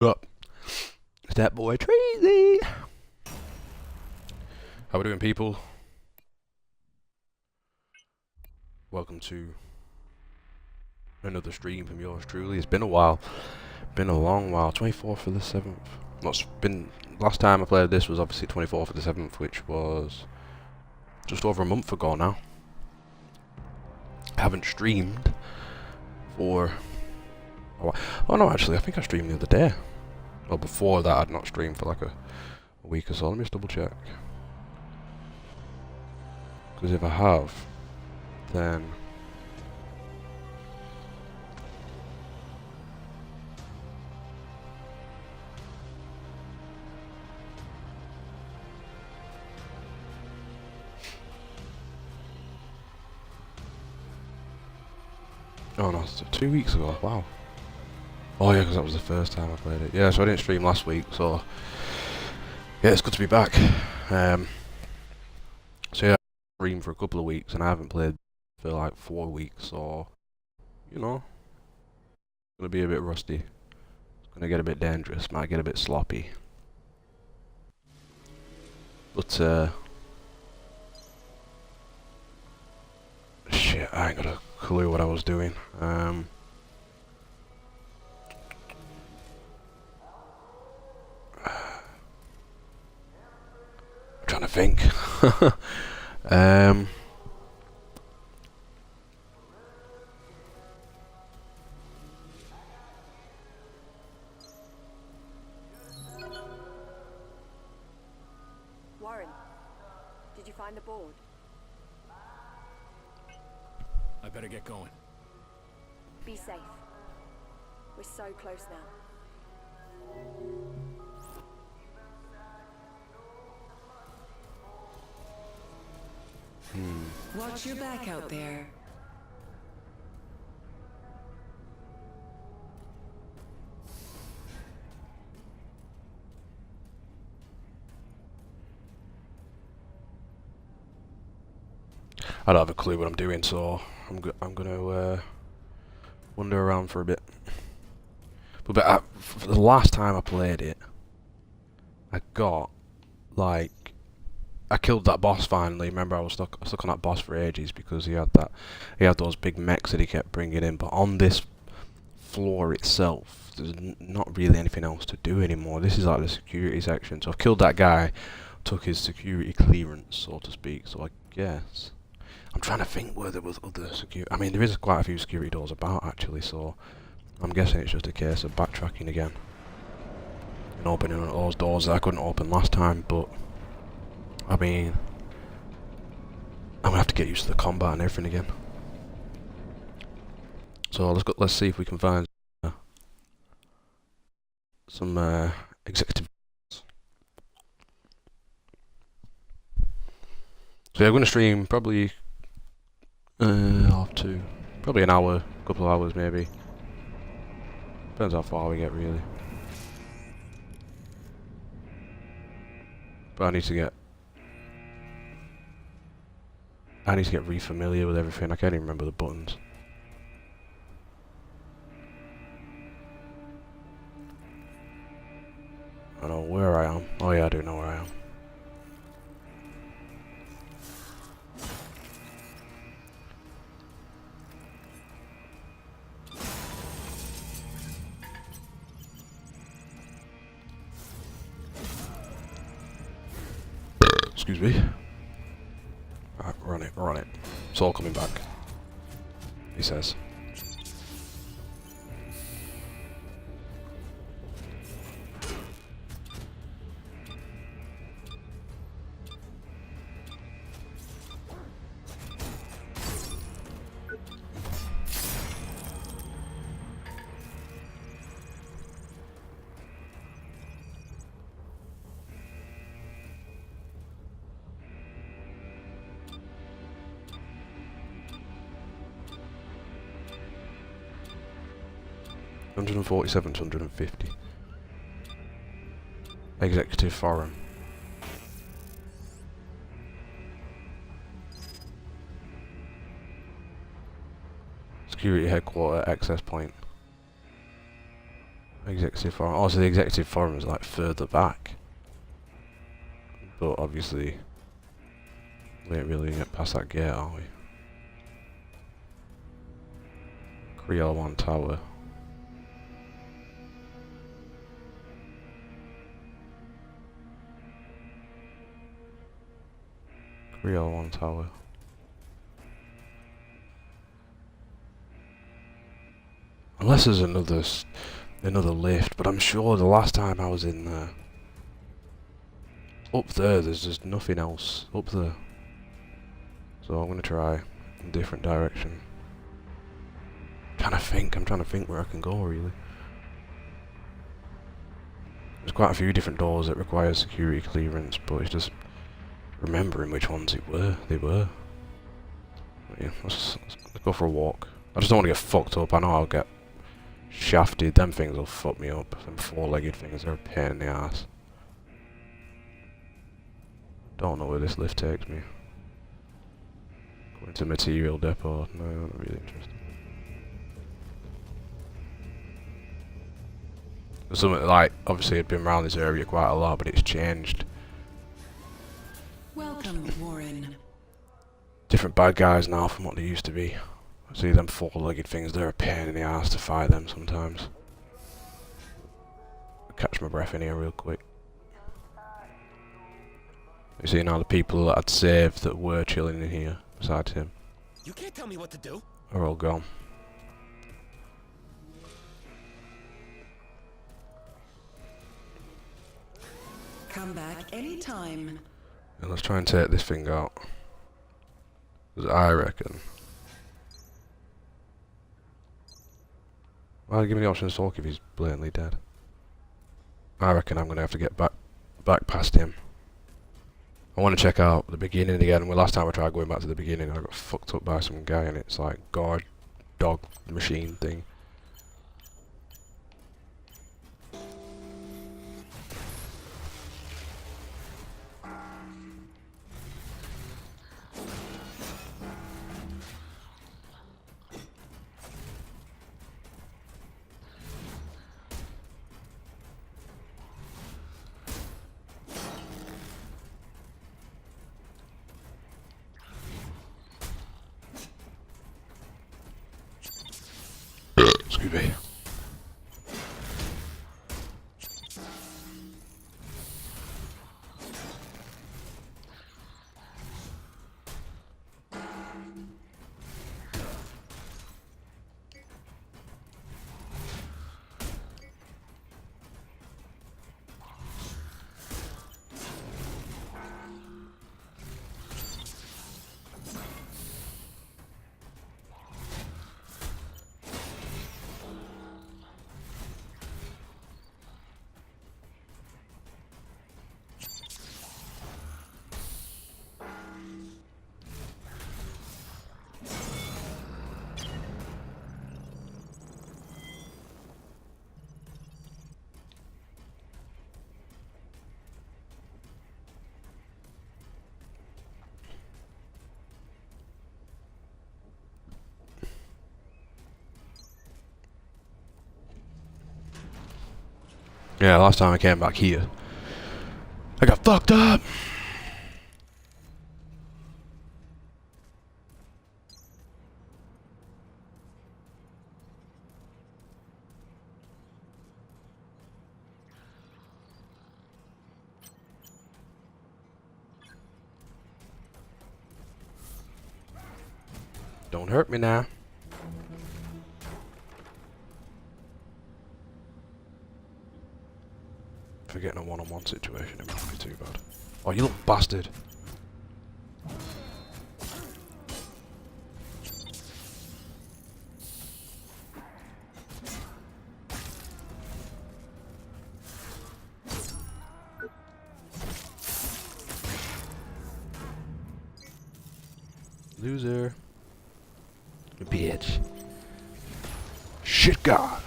Up. It's that boy Treasy. How we doing, people? Welcome to another stream from yours truly. It's been a while. Been a long while. 24th of the 7th. What's been last time I played this was obviously 24th of the 7th, which was just over a month ago now. I haven't streamed for a while. Oh no, actually, I think I streamed the other day. Well, before that, I'd not streamed for like a week or so. Let me just double check. Because if I have, then oh no, it's 2 weeks ago. Wow. Oh yeah, because that was the first time I played it. Yeah, so I didn't stream last week, so yeah, it's good to be back. So yeah, I streamed for a couple of weeks, and I haven't played for like 4 weeks, so you know, it's gonna be a bit rusty. It's gonna get a bit dangerous. Might get a bit sloppy. But shit, I ain't got a clue what I was doing. Trying to think. Warren, did you find the board? I better get going. Be safe. We're so close now. Watch your back out there. I don't have a clue what I'm doing, so I'm gonna wander around for a bit. But for the last time I played it, I got like I killed that boss finally. Remember, I was stuck on that boss for ages because he had those big mechs that he kept bringing in. But on this floor itself, there's not really anything else to do anymore. This is like the security section. So I've killed that guy, took his security clearance, so to speak. So I guess I'm trying to think where there was other security. I mean, there is quite a few security doors about actually. So I'm guessing it's just a case of backtracking again and opening those doors that I couldn't open last time. But I mean, I'm gonna have to get used to the combat and everything again. So let's see if we can find some executive. So yeah, I'm gonna stream probably probably an hour, couple of hours maybe. Depends how far we get really. But I need to get re-familiar with everything. I can't even remember the buttons. I don't know where I am. Oh yeah, I do know where I am. Excuse me. Alright, we're on it. It's all coming back, he says. $147 to $150. Executive Forum. Security Headquarter Access Point. Executive forum. Oh, so the executive forum is like further back. But obviously, we ain't really get past that gate, are we? Creole 1 Tower. Creole 1 Tower. Unless there's another lift, but I'm sure the last time I was in there, up there's just nothing else up there. So I'm gonna try a different direction. I'm trying to think where I can go really. There's quite a few different doors that require security clearance, but it's just remembering which ones they were. But yeah, let's go for a walk. I just don't want to get fucked up. I know I'll get shafted. Them things will fuck me up. Them four-legged things are a pain in the ass. Don't know where this lift takes me. Going to material depot. No, not really interested. Something like, obviously I'd been around this area quite a lot, but it's changed. Welcome, Warren. Different bad guys now from what they used to be. I see them four-legged things, they're a pain in the ass to fight them sometimes. Catch my breath in here real quick. You see now the people that I'd saved that were chilling in here, besides him, You can't tell me what to do. are all gone. Come back anytime. And let's try and take this thing out. Because I reckon... Well, give me the option to talk if he's blatantly dead. I reckon I'm going to have to get back past him. I want to check out the beginning again. Well, last time I tried going back to the beginning, I got fucked up by some guy, and it's like guard dog machine thing. Excuse me. Yeah, last time I came back here, I got fucked up. Don't hurt me now. If we're getting a one-on-one situation, it won't be too bad. Oh, you little bastard! Loser. Bitch. Shit god.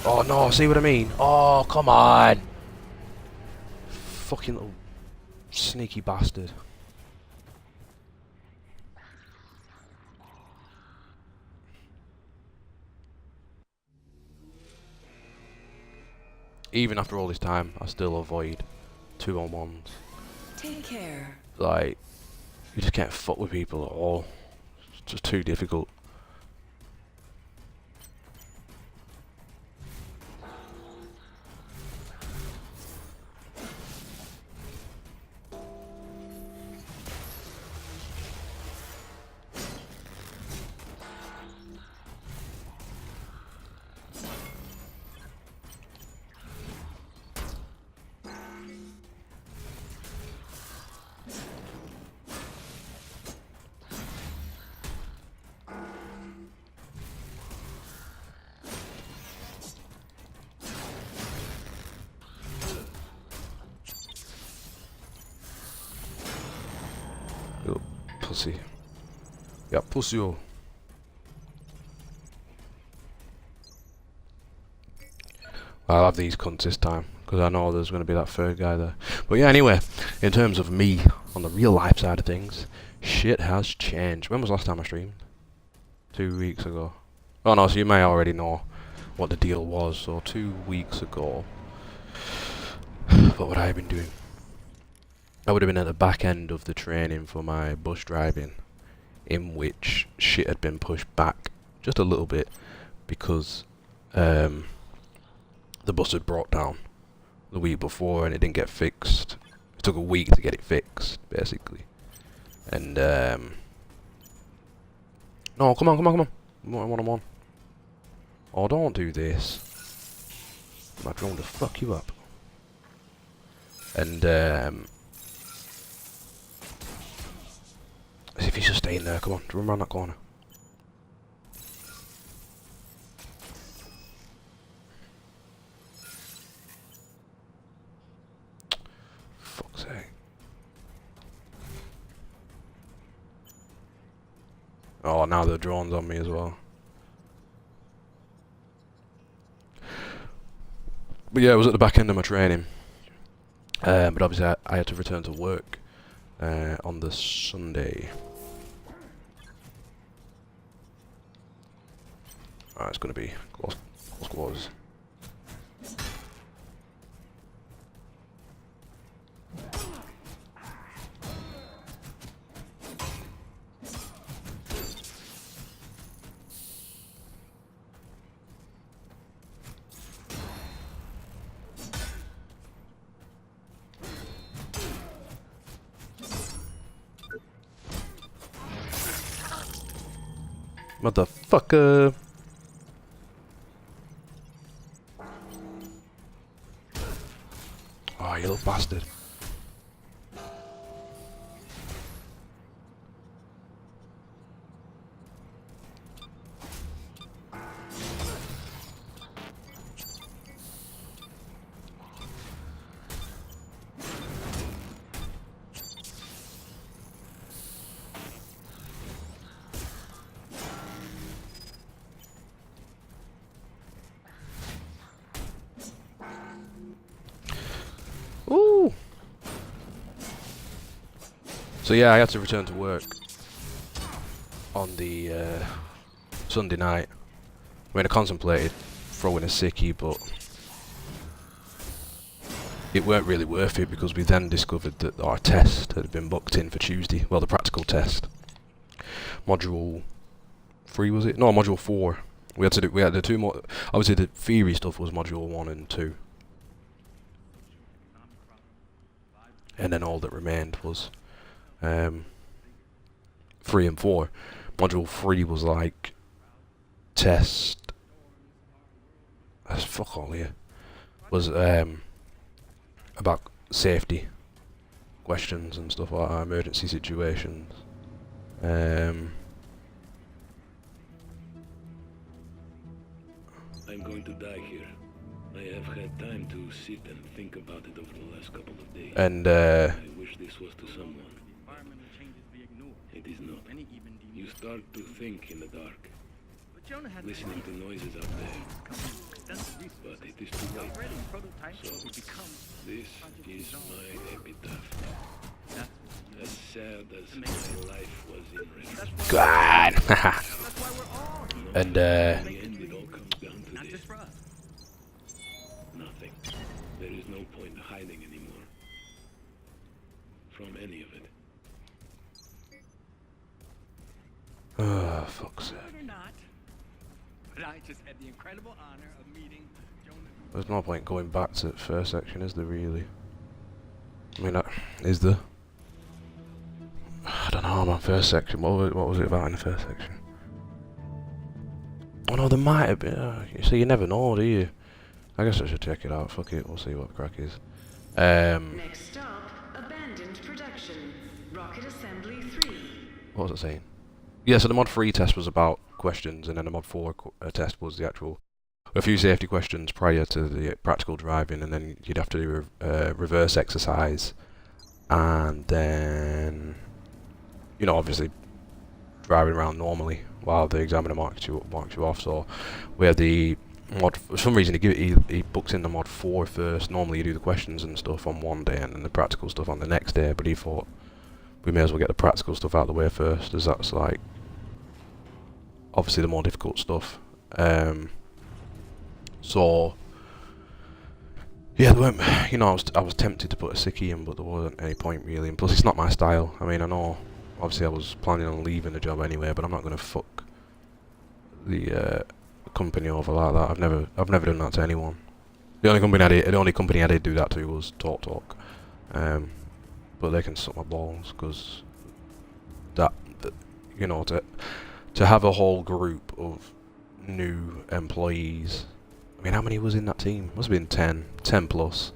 Oh no, see what I mean? Oh, come on! Fucking little sneaky bastard. even after all this time, I still avoid 2-on-1s. Take care. Like, you just can't fuck with people at all. It's just too difficult. You pussy. Yeah, pussy. I'll have these cunts this time, because I know there's going to be that third guy there. But yeah, anyway, in terms of me, on the real life side of things, shit has changed. When was the last time I streamed? 2 weeks ago. Oh no, so you may already know what the deal was. So 2 weeks ago, what would I have been doing? I would have been at the back end of the training for my bus driving, in which shit had been pushed back just a little bit because the bus had broke down the week before and it didn't get fixed. It took a week to get it fixed, basically. And no, come on. I'm on. Oh, don't do this. I'm not trying to fuck you up. And as if he's just staying there. Come on, run around that corner. Fuck's sake. Oh, now the drone's on me as well. But yeah, it was at the back end of my training. But obviously I had to return to work on the Sunday. It's going to be close quarters. Motherfucker! Oh, you little bastard. Ooh. So yeah, I had to return to work on the Sunday night. I mean, I contemplated throwing a sickie, but it weren't really worth it because we then discovered that our test had been booked in for Tuesday. Well, the practical test, module 3 was it? No, module 4. We had the two more. Obviously, the theory stuff was module 1 and 2. And then all that remained was 3 and 4. Module 3 was like test. That's fuck all here. Was about safety questions and stuff like that, emergency situations. I'm going to die here. I have had time to sit and think about it over the last couple of days. And I wish this was to someone. It is not. You start to think in the dark, listening to noises out there. But it is too late. So, this is my epitaph. As sad as my life was in retrospect. God. And In the end, it all comes down to this. Nothing. hiding anymore. From any of it. Oh, fuck's sake. Or not. But I just had the incredible honor of meeting Jonah. There's no point going back to the first section, is there really? I mean, is there? I don't know, man, first section. What was it about in the first section? Oh no, there might have been. You see, you never know, do you? I guess I should check it out. Fuck it, we'll see what the crack is. Next stop, abandoned production. Rocket assembly 3. What was it saying? Yeah, so the mod 3 test was about questions, and then the mod 4 test was the actual... a few safety questions prior to the practical driving, and then you'd have to do a reverse exercise, and then... you know, obviously driving around normally while the examiner marks you off. So we had the mod, for some reason he books in the mod 4 first. Normally you do the questions and stuff on one day and then the practical stuff on the next day, but he thought we may as well get the practical stuff out of the way first, as that's like obviously the more difficult stuff. So yeah, there weren't, you know, I was tempted to put a sickie in, but there wasn't any point really, and plus it's not my style. I mean, I know obviously I was planning on leaving the job anyway, but I'm not going to fuck the company over like that. I've never done that to anyone. The only company I did do that to was Talk. But they can suck my balls, because that you know, to have a whole group of new employees. I mean, how many was in that team? Must have been 10 plus.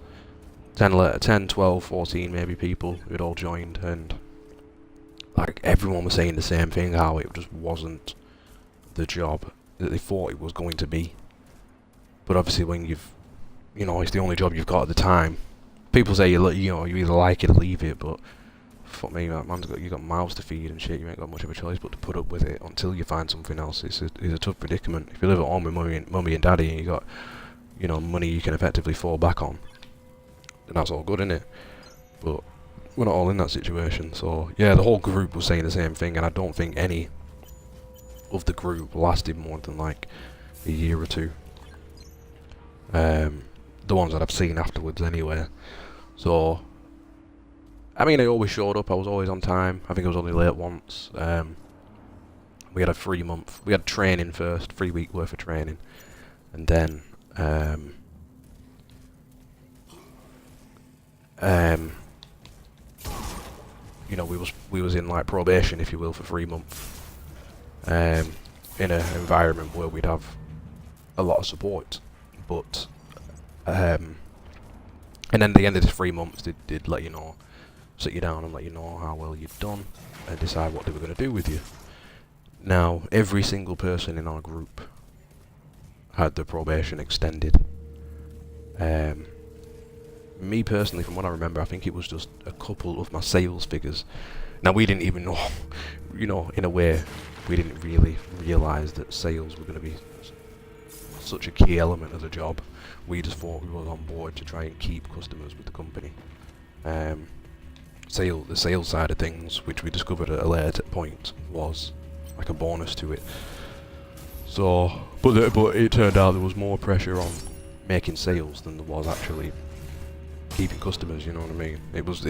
10, 12, 14 maybe people who'd all joined, and like everyone was saying the same thing, how it just wasn't the job that they thought it was going to be. But obviously when you know, it's the only job you've got at the time. People say you know, you either like it or leave it, but fuck me, man, you got mouths to feed and shit. You ain't got much of a choice but to put up with it until you find something else. It's a tough predicament. If you live at home with mummy and daddy, and you got, you know, money you can effectively fall back on, then that's all good, innit? But we're not all in that situation. So yeah, the whole group was saying the same thing, and I don't think any of the group lasted more than like a year or two. The ones that I've seen afterwards anyway. So I mean, I always showed up, I was always on time. I think I was only late once. We had a 3 month, we had training first, 3 week worth of training, and then you know, we was in like probation, if you will, for 3 months, in an environment where we'd have a lot of support, but and then at the end of the 3 months, they'd let you know, sit you down and let you know how well you've done, and decide what they were going to do with you. Now, every single person in our group had their probation extended. Me personally, from what I remember, I think it was just a couple of my sales figures. Now, we didn't even know, you know, in a way, we didn't really realise that sales were going to be such a key element of the job. We just thought we were on board to try and keep customers with the company. The sales side of things, which we discovered at a later point, was like a bonus to it. So, but it turned out there was more pressure on making sales than there was actually keeping customers. You know what I mean? It was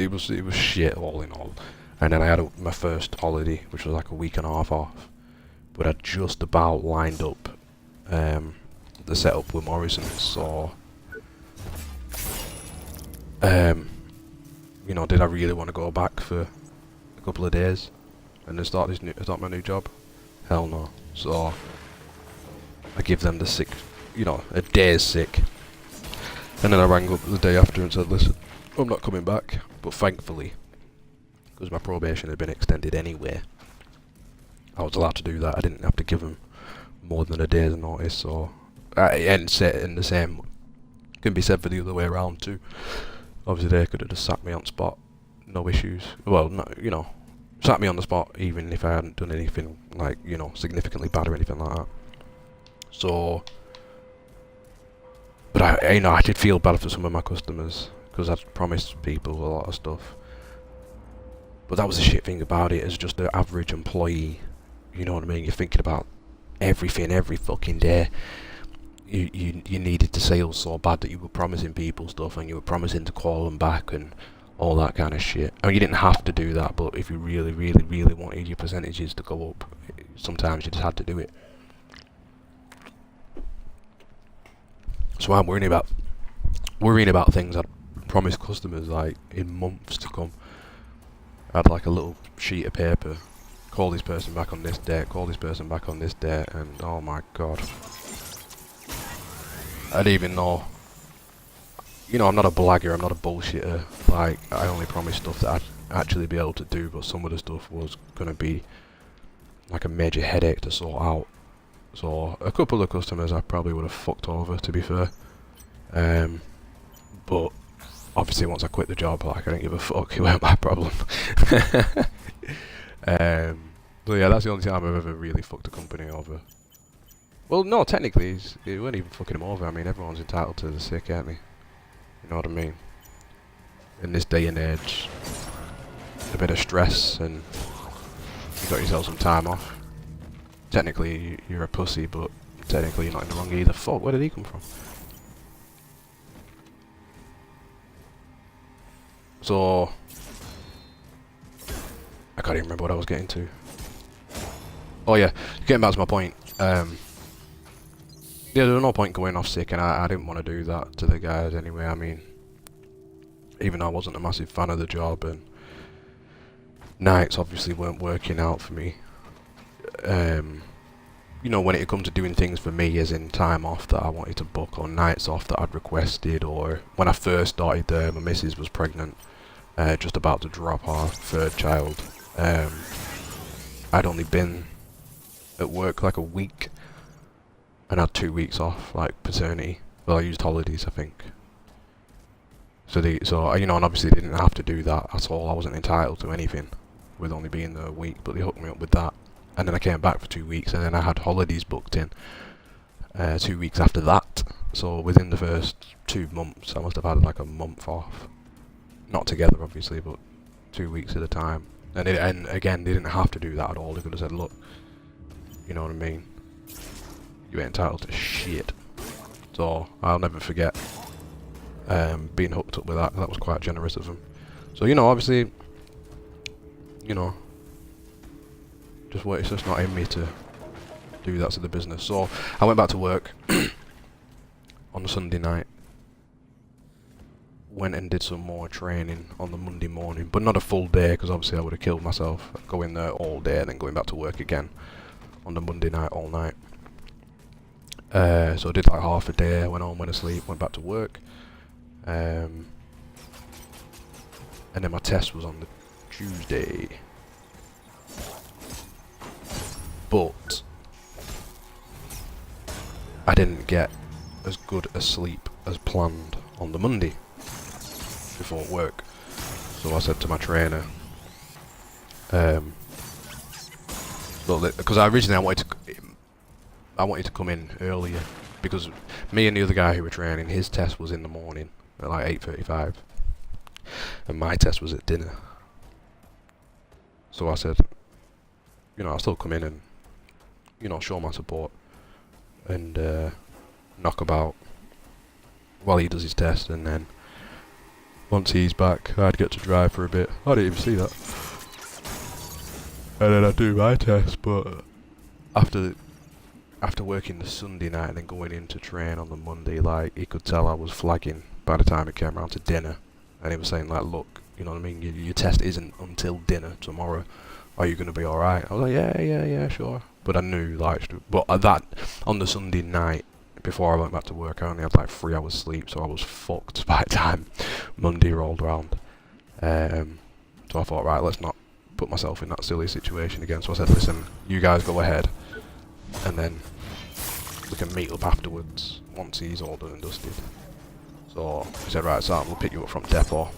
shit all in all. And then I had my first holiday, which was like a week and a half off, but I'd just about lined up the setup with Morrison. So, you know, did I really want to go back for a couple of days and then start my new job? Hell no. So I give them the sick, you know, a day's sick, and then I rang up the day after and said, listen, I'm not coming back. But thankfully, because my probation had been extended anyway, I was allowed to do that. I didn't have to give them more than a day's notice. So and the same can be said for the other way around too. Obviously they could have just sacked me on spot, no issues. Well, no, you know, sacked me on the spot even if I hadn't done anything like, you know, significantly bad or anything like that. So, but I did feel bad for some of my customers because I'd promised people a lot of stuff. But that was the shit thing about it, as just an average employee. You know what I mean? You're thinking about everything every fucking day. you needed to sales so bad that you were promising people stuff and you were promising to call them back and all that kind of shit. I mean, you didn't have to do that, but if you really, really, really wanted your percentages to go up, sometimes you just had to do it. So I'm worrying about things I'd promised customers like in months to come. I had like a little sheet of paper, call this person back on this date, call this person back on this date, and oh my god. I didn't even know. You know, I'm not a blagger, I'm not a bullshitter. Like, I only promised stuff that I'd actually be able to do, but some of the stuff was gonna be like a major headache to sort out. So, a couple of customers I probably would have fucked over, to be fair. But obviously once I quit the job, like, I didn't give a fuck, it weren't my problem. So yeah, that's the only time I've ever really fucked a company over. Well, no, technically, it weren't even fucking them over. I mean, everyone's entitled to the sick, aren't they? You know what I mean? In this day and age, a bit of stress and you got yourself some time off. Technically, you're a pussy, but technically you're not in the wrong either. Fuck, where did he come from? So, I can't even remember what I was getting to. Oh yeah, getting back to my point. Yeah, there was no point going off sick, and I didn't want to do that to the guys anyway. I mean, even though I wasn't a massive fan of the job, and nights obviously weren't working out for me. You know, when it comes to doing things for me, as in time off that I wanted to book, or nights off that I'd requested, or when I first started there, my missus was pregnant, just about to drop our third child. I'd only been at work like a week, and had 2 weeks off, like paternity. Well, I used holidays, I think. So you know, and obviously they didn't have to do that at all. I wasn't entitled to anything with only being there a week, but they hooked me up with that. And then I came back for 2 weeks, and then I had holidays booked in 2 weeks after that. So within the first 2 months, I must have had like a month off. Not together, obviously, but 2 weeks at a time. And again, they didn't have to do that at all. They could have said, look, you know what I mean? You ain't entitled to shit. So I'll never forget being hooked up with that. That was quite generous of them. So, you know, obviously, you know, it's just not in me to do that to the business. So I went back to work on Sunday night. Went and did some more training on the Monday morning, but not a full day, because obviously I would have killed myself going there all day and then going back to work again on the Monday night all night. So I did like half a day, went home, went to sleep, went back to work. And then my test was on the Tuesday. But I didn't get as good a sleep as planned on the Monday before work. So I said to my trainer, because originally I wanted to come in earlier, because me and the other guy who were training, his test was in the morning at like 8:35, and my test was at dinner. So I said, you know, I'll still come in and, you know, show my support and knock about while he does his test, and then once he's back, I'd get to drive for a bit. I didn't even see that. And then I'd do my test, but after working the Sunday night and then going in to train on the Monday, like, he could tell I was flagging by the time it came around to dinner. And he was saying, like, look, you know what I mean, your test isn't until dinner tomorrow. Are you going to be alright? I was like, yeah, sure. But I knew, like, but that, on the Sunday night, before I went back to work, I only had like 3 hours sleep, so I was fucked by the time Monday rolled around. So I thought, right, let's not put myself in that silly situation again. So I said, listen, you guys go ahead, and then we can meet up afterwards once he's all done and dusted. So he said, right, Sam, we'll pick you up from depot.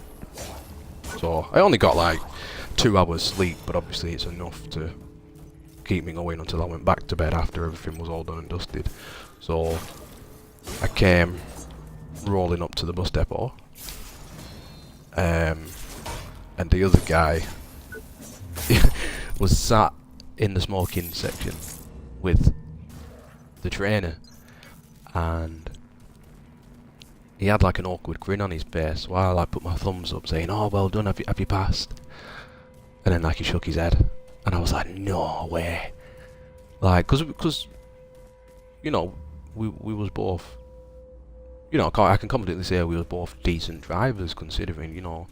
So I only got like 2 hours sleep, but obviously it's enough to keep me going until I went back to bed after everything was all done and dusted. So I came rolling up to the bus depot, and the other guy was sat in the smoking section with the trainer, and he had like an awkward grin on his face while I put my thumbs up saying, "Oh, well done, have you passed?" And then like he shook his head, and I was like, "No way!" Like, cause you know, we was both, you know, I can confidently say we were both decent drivers, considering, you know,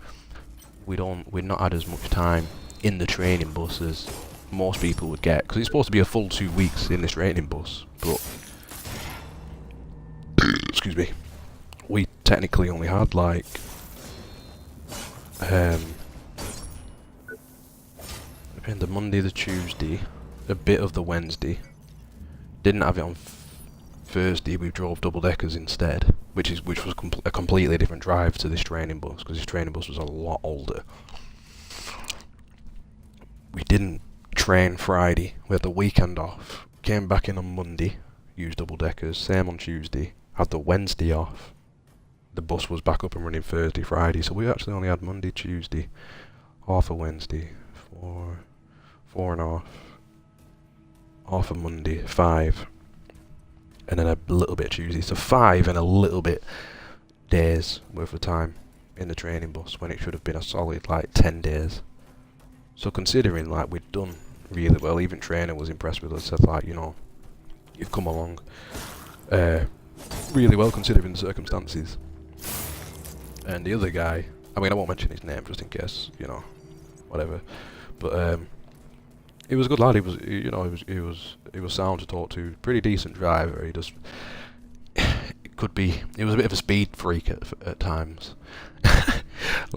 we'd not had as much time in the training bus as most people would get, because it's supposed to be a full 2 weeks in this training bus, but excuse me, we technically only had like the Monday, the Tuesday, a bit of the Wednesday. Didn't have it on Thursday. We drove double deckers instead, which was a completely different drive to this training bus, because this training bus was a lot older. We didn't train Friday. We had the weekend off. Came back in on Monday, used double deckers. Same on Tuesday. Had the Wednesday off. The bus was back up and running Thursday, Friday. So we actually only had Monday, Tuesday, half a Wednesday, four and a half. Half a Monday, 5. And then a little bit Tuesday. So 5 and a little bit days worth of time in the training bus, when it should have been a solid like 10 days. So considering like we'd done really well, even trainer was impressed with us, said like, you know, you've come along really well considering the circumstances. And the other guy, I mean, I won't mention his name just in case, you know, whatever. But he was a good lad. He was, you know, he was sound to talk to. Pretty decent driver. He just he was a bit of a speed freak at times.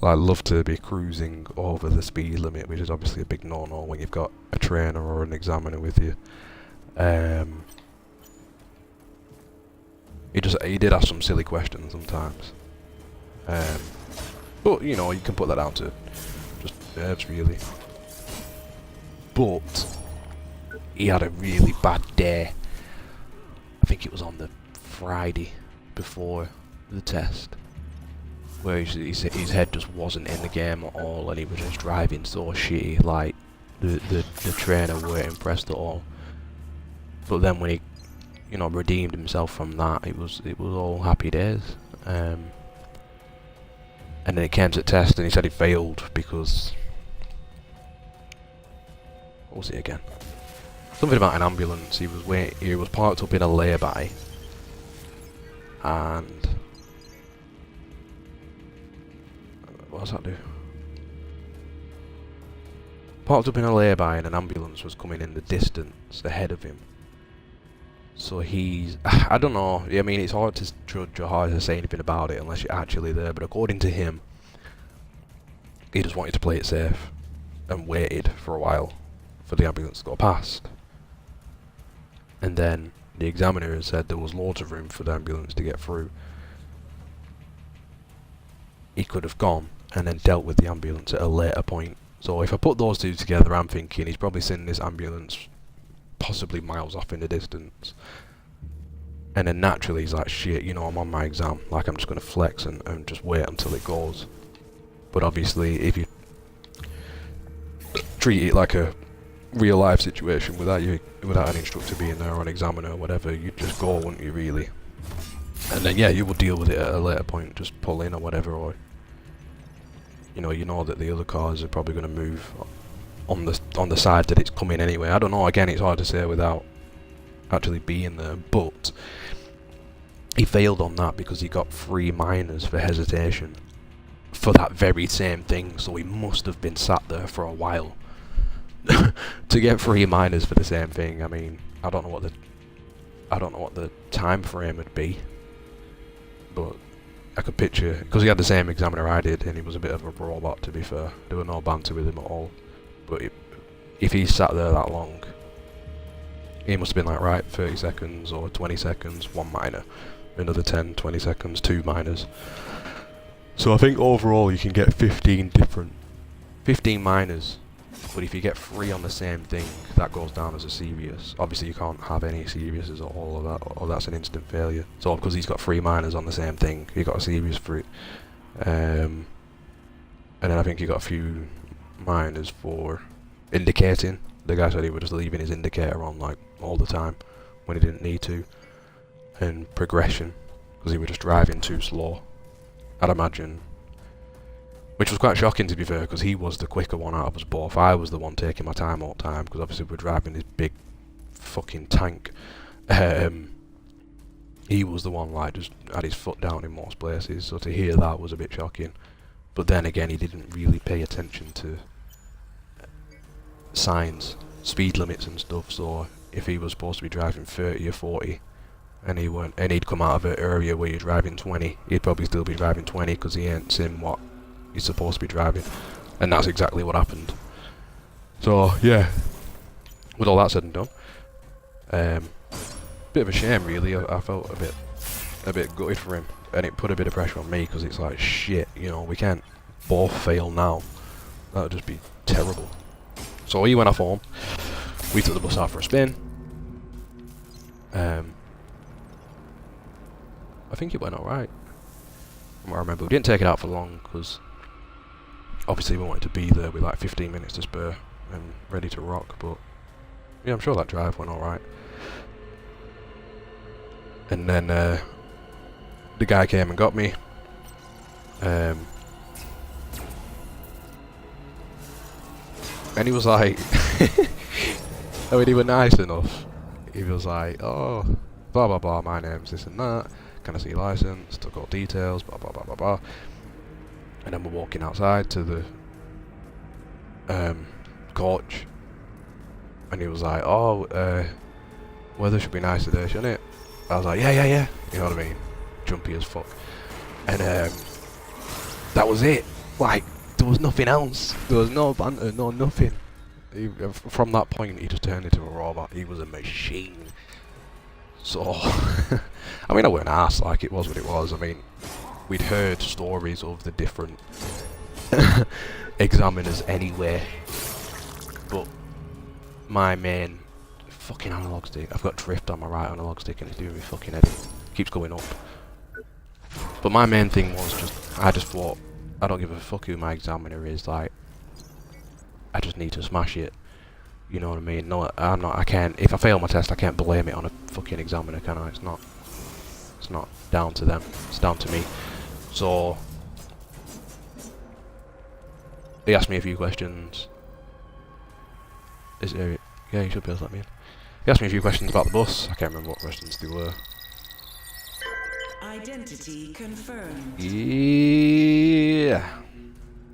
I love to be cruising over the speed limit, which is obviously a big no-no when you've got a trainer or an examiner with you. He did ask some silly questions sometimes. But you know, you can put that down to just nerves, really. But he had a really bad day. I think it was on the Friday before the test, where his head just wasn't in the game at all, and he was just driving so shitty. Like the trainer weren't impressed at all. But then when he, you know, redeemed himself from that, it was all happy days. And then it came to the test, and he said he failed because, what was it again? Something about an ambulance. He was parked up in a lay-by, and what does that do? Parked up in a lay-by, and an ambulance was coming in the distance ahead of him. So I don't know, I mean, it's hard to judge or hard to say anything about it unless you're actually there, but according to him, he just wanted to play it safe and waited for a while for the ambulance to go past. And then the examiner said there was loads of room for the ambulance to get through. He could have gone and then dealt with the ambulance at a later point. So if I put those two together, I'm thinking he's probably seen this ambulance possibly miles off in the distance, and then naturally he's like, shit, you know, I'm on my exam, like I'm just going to flex and just wait until it goes. But obviously if you treat it like a real life situation without an instructor being there or an examiner or whatever, you'd just go, wouldn't you, really? And then yeah, you will deal with it at a later point, just pull in or whatever, or you know that the other cars are probably going to move on the side that it's coming anyway. I don't know, again, it's hard to say without actually being there, but he failed on that because he got 3 minors for hesitation for that very same thing, so he must have been sat there for a while to get 3 minors for the same thing. I mean, I don't know what the time frame would be, but I could picture, because he had the same examiner I did, and he was a bit of a robot, to be fair. There was no banter with him at all. But if he sat there that long, he must have been like, right, 30 seconds or 20 seconds, 1 minor. Another 10, 20 seconds, 2 minors. So I think overall you can get 15 minors. But if you get 3 on the same thing, that goes down as a serious. Obviously you can't have any seriouses or all of that, or that's an instant failure. So because he's got 3 minors on the same thing, he got a serious for it. And then I think he got a few minors for indicating. The guy said he was just leaving his indicator on like all the time when he didn't need to. and progression, because he was just driving too slow, I'd imagine. Which was quite shocking, to be fair, because he was the quicker one out of us both. I was the one taking my time all the time, because obviously we're driving this big fucking tank. He was the one, like, just had his foot down in most places, so to hear that was a bit shocking. But then again, he didn't really pay attention to signs, speed limits and stuff, so if he was supposed to be driving 30 or 40, and he'd come out of an area where you're driving 20, he'd probably still be driving 20, because he ain't seen what he's supposed to be driving. And that's exactly what happened. So, yeah. With all that said and done, bit of a shame, really. I felt a bit gutted for him, and it put a bit of pressure on me, because it's like, shit, you know, we can't both fail now. That would just be terrible. So he went off home. We took the bus out for a spin. I think it went alright. From what I remember, we didn't take it out for long, because obviously we wanted to be there with like 15 minutes to spare and ready to rock, but yeah, I'm sure that drive went alright. And then the guy came and got me. And he was like, I mean, he was nice enough. He was like, oh, blah blah blah, my name's this and that, can I see your license, took all details, blah blah blah blah blah. And then we're walking outside to the coach, and he was like, oh, weather should be nice today, shouldn't it? I was like, yeah, you know what I mean, jumpy as fuck. And that was it. Like, there was nothing else. There was no banter, no nothing. From that point, he just turned into a robot. He was a machine. So, I mean, I weren't arsed, like, it was what it was. I mean, we'd heard stories of the different examiners anyway, but my main fucking analog stick, I've got drift on my right analog stick and it's doing me fucking head in. Keeps going up. But my main thing was just, I just thought, I don't give a fuck who my examiner is, like, I just need to smash it. You know what I mean? No, I can't, if I fail my test, I can't blame it on a fucking examiner, can I? It's not down to them, it's down to me. So, he asked me a few questions. Is there, yeah, you should be able to let me in. He asked me a few questions about the bus. I can't remember what questions they were. Identity confirmed. Yeah.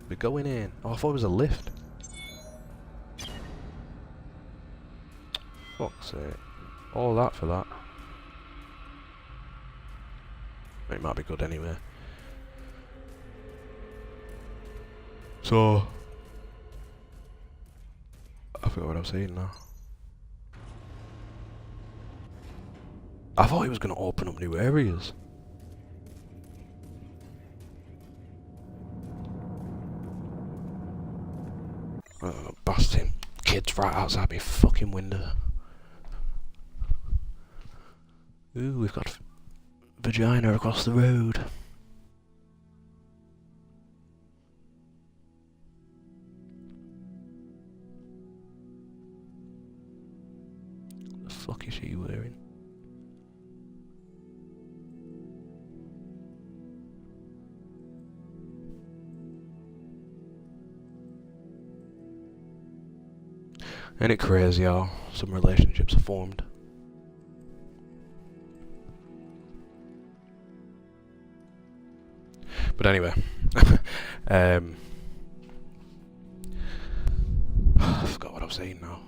We're going in. Oh, I thought it was a lift. Fuck's sake. All that for that. It might be good anyway. So, I forgot what I was saying now. I thought he was going to open up new areas. Bastard kids right outside my fucking window. Ooh, we've got vagina across the road. What the fuck is she wearing? Ain't it crazy how some relationships are formed? But anyway, I forgot what I was saying now.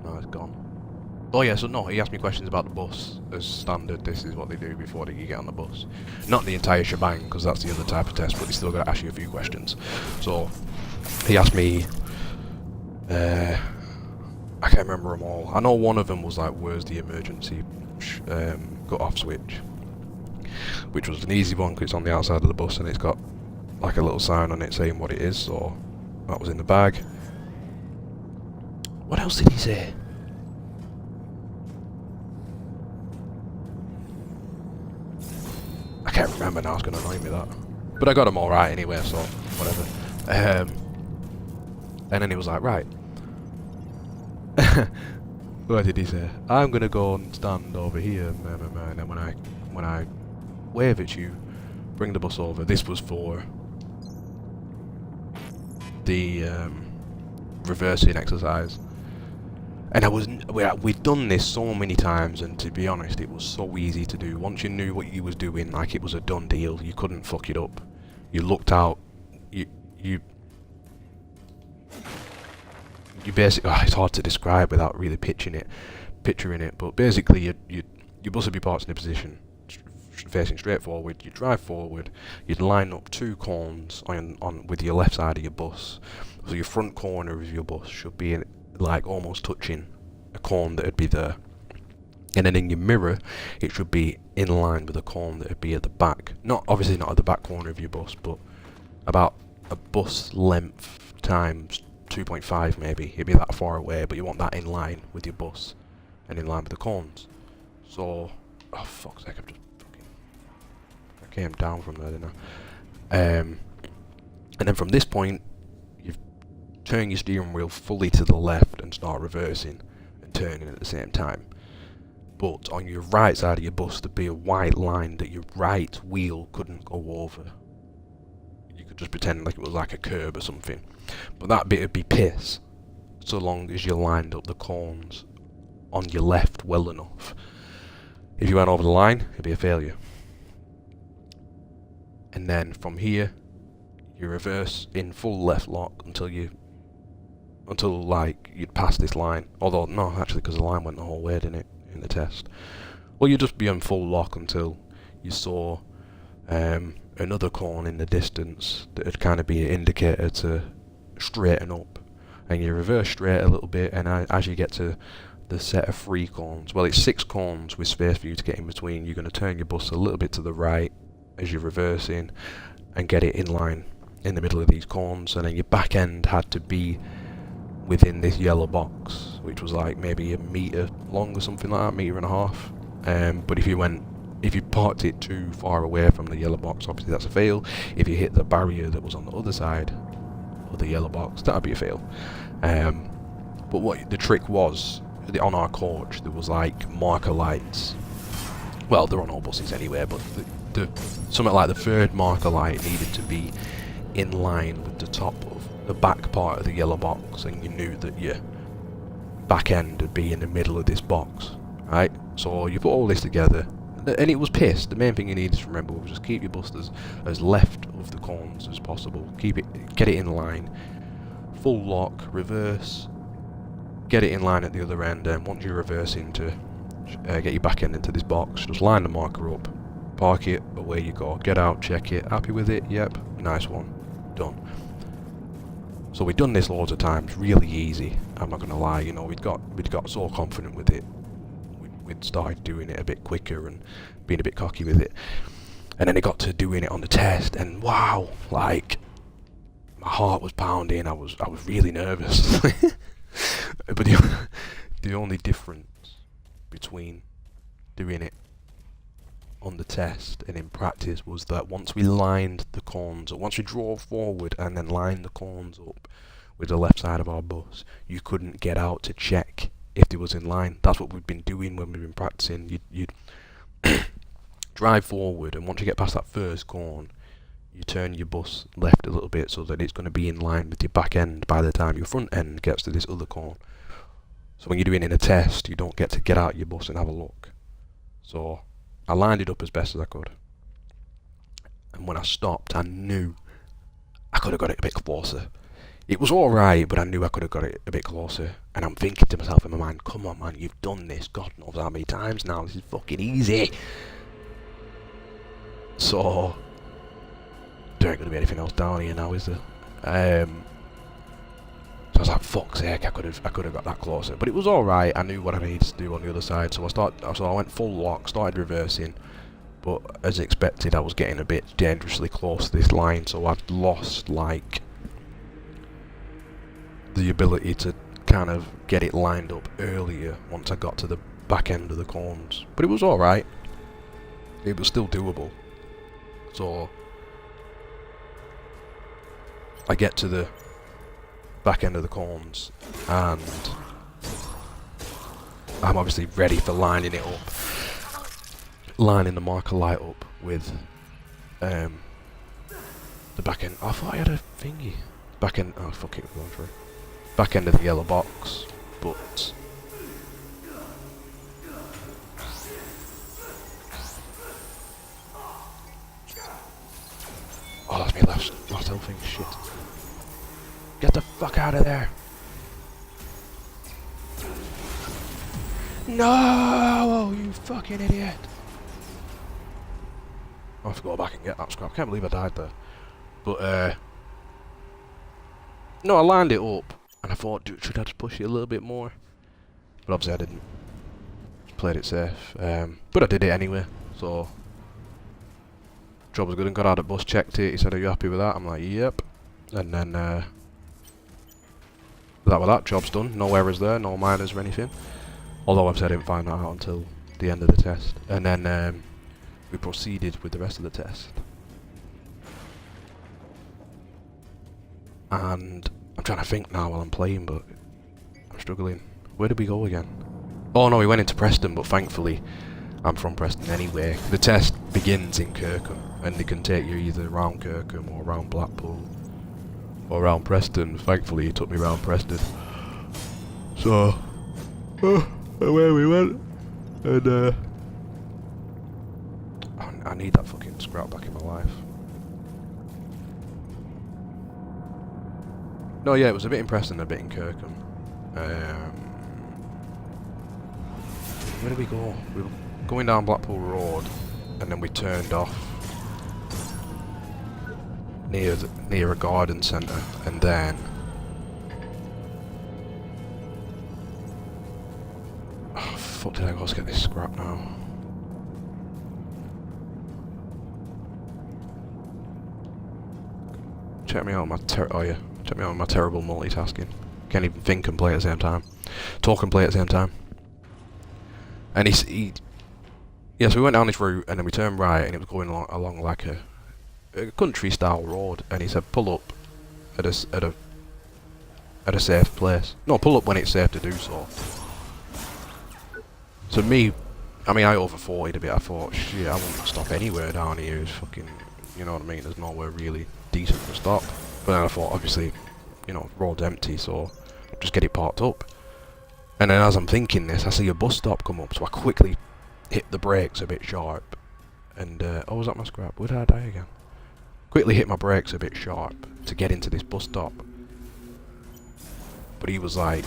No, it's gone. Oh yeah, so no, he asked me questions about the bus. As standard, this is what they do before you get on the bus. Not the entire shebang, because that's the other type of test, but they still got to ask you a few questions. So, he asked me, I can't remember them all. I know one of them was like, where's the emergency cut-off switch? Which was an easy one, because it's on the outside of the bus and it's got like a little sign on it saying what it is, so that was in the bag. What else did he say? I can't remember now, it's going to annoy me that. But I got them all right anyway, so whatever. And then he was like, right. What did he say? I'm gonna go and stand over here, and then when I wave at you, bring the bus over. This was for the reversing exercise. And we'd done this so many times, and to be honest, it was so easy to do. Once you knew what you was doing, like it was a done deal, you couldn't fuck it up. You looked out, you basically, it's hard to describe without really picturing it, but basically your bus would be parked in a position, facing straight forward, you'd drive forward, you'd line up two cones on with your left side of your bus, so your front corner of your bus should be like almost touching a cone that would be there, and then in your mirror it should be in line with a cone that would be at the back, obviously not at the back corner of your bus, but about a bus length times 2.5 maybe. It'd be that far away, but you want that in line with your bus and in line with the cones. So, oh fuck's sake, I came down from there, didn't I? And then from this point, you turn your steering wheel fully to the left and start reversing and turning at the same time. But on your right side of your bus, there'd be a white line that your right wheel couldn't go over. You could just pretend like it was like a curb or something. But that bit would be piss, so long as you lined up the cones on your left well enough. If you went over the line, it'd be a failure. And then from here, you reverse in full left lock until like you'd pass this line. Although no, actually, because the line went the whole way, didn't it, in the test? Well, you'd just be on full lock until you saw another cone in the distance that would kind of be an indicator to straighten up, and you reverse straight a little bit, and as you get to the set of 3 cones, well, it's 6 cones with space for you to get in between, you're going to turn your bus a little bit to the right as you're reversing and get it in line in the middle of these cones, and then your back end had to be within this yellow box, which was like maybe a metre long or something like that, metre and a half. But if you parked it too far away from the yellow box, obviously that's a fail. If you hit the barrier that was on the other side of the yellow box, that'd be a fail. But what the trick was, on our coach there was like marker lights. Well, they're on all buses anyway, but something like the third marker light needed to be in line with the top of the back part of the yellow box, and you knew that your back end would be in the middle of this box, right? So you put all this together, and it was piss. The main thing you needed to remember was just keep your bus as left of the cones as possible. Get it in line, full lock, reverse, get it in line at the other end, and once you're reversing to get your back end into this box, just line the marker up, park it, away you go. Get out, check it, happy with it? Yep, nice one, done. So we'd done this loads of times, really easy. I'm not gonna lie, you know, we'd got so confident with it. We'd started doing it a bit quicker and being a bit cocky with it. And then it got to doing it on the test, and wow, like my heart was pounding. I was really nervous. But the only difference between doing it on the test and in practice was that once we lined the cones, or once we drove forward and then lined the cones up with the left side of our bus, you couldn't get out to check if they was in line. That's what we've been doing when we've been practicing. You'd drive forward, and once you get past that first cone, you turn your bus left a little bit so that it's going to be in line with your back end by the time your front end gets to this other cone. So when you're doing it in a test, you don't get to get out your bus and have a look. So I lined it up as best as I could, and when I stopped, I knew I could have got it a bit closer. It was alright, but I knew I could have got it a bit closer. And I'm thinking to myself in my mind, come on man, you've done this God knows how many times now, this is fucking easy. So there ain't going to be anything else down here now, is there? So I was like, fuck's sake, I could have got that closer. But it was alright, I knew what I needed to do on the other side, so I went full lock, started reversing, but as expected I was getting a bit dangerously close to this line, so I'd lost like the ability to kind of get it lined up earlier once I got to the back end of the cones. But it was alright, it was still doable. So I get to the back end of the cones, and I'm obviously ready for lining it up. Lining the marker light up with the back end. I thought I had a thingy. Back end. Oh fuck it, we're going through. Back end of the yellow box, but oh, that's me last health thing. Shit. Get the fuck out of there. No, you fucking idiot. I have to go back and get that scrap. I can't believe I died there. But, no, I lined it up, and I thought, dude, should I just push it a little bit more? But obviously I didn't. Just played it safe. But I did it anyway, so. Job was good and got out at bus, checked it. He said, are you happy with that? I'm like, yep. And then, that job's done. No errors there, no minors or anything. Although obviously I didn't find that out until the end of the test. And then, we proceeded with the rest of the test. And I'm trying to think now while I'm playing, but I'm struggling. Where did we go again? Oh no, we went into Preston, but thankfully I'm from Preston anyway. The test begins in Kirkham, and they can take you either around Kirkham or around Blackpool or around Preston. Thankfully he took me around Preston. So, away we went. And I need that fucking scrap back in my life. No, yeah, it was a bit in Preston, a bit in Kirkham. Where did we go? We were going down Blackpool Road, and then we turned off near a garden centre, and then oh, fuck, did I go to get this scrap now? Check me out on my check me out on my terrible multitasking. Can't even think and play at the same time. Talk and play at the same time. And yeah, so we went down this route and then we turned right and it was going along like a country style road, and he said pull up at a safe place. No, pull up when it's safe to do so. So me, I mean I over 40'd a bit. I thought shit, I won't stop anywhere down here. It's fucking, you know what I mean, there's nowhere really decent to stop. But then I thought obviously, you know, road's empty, so just get it parked up. And then as I'm thinking this, I see a bus stop come up, so I quickly hit the brakes a bit sharp. And, oh, was that my scrap? Where did I die again? Quickly hit my brakes a bit sharp to get into this bus stop. But he was like,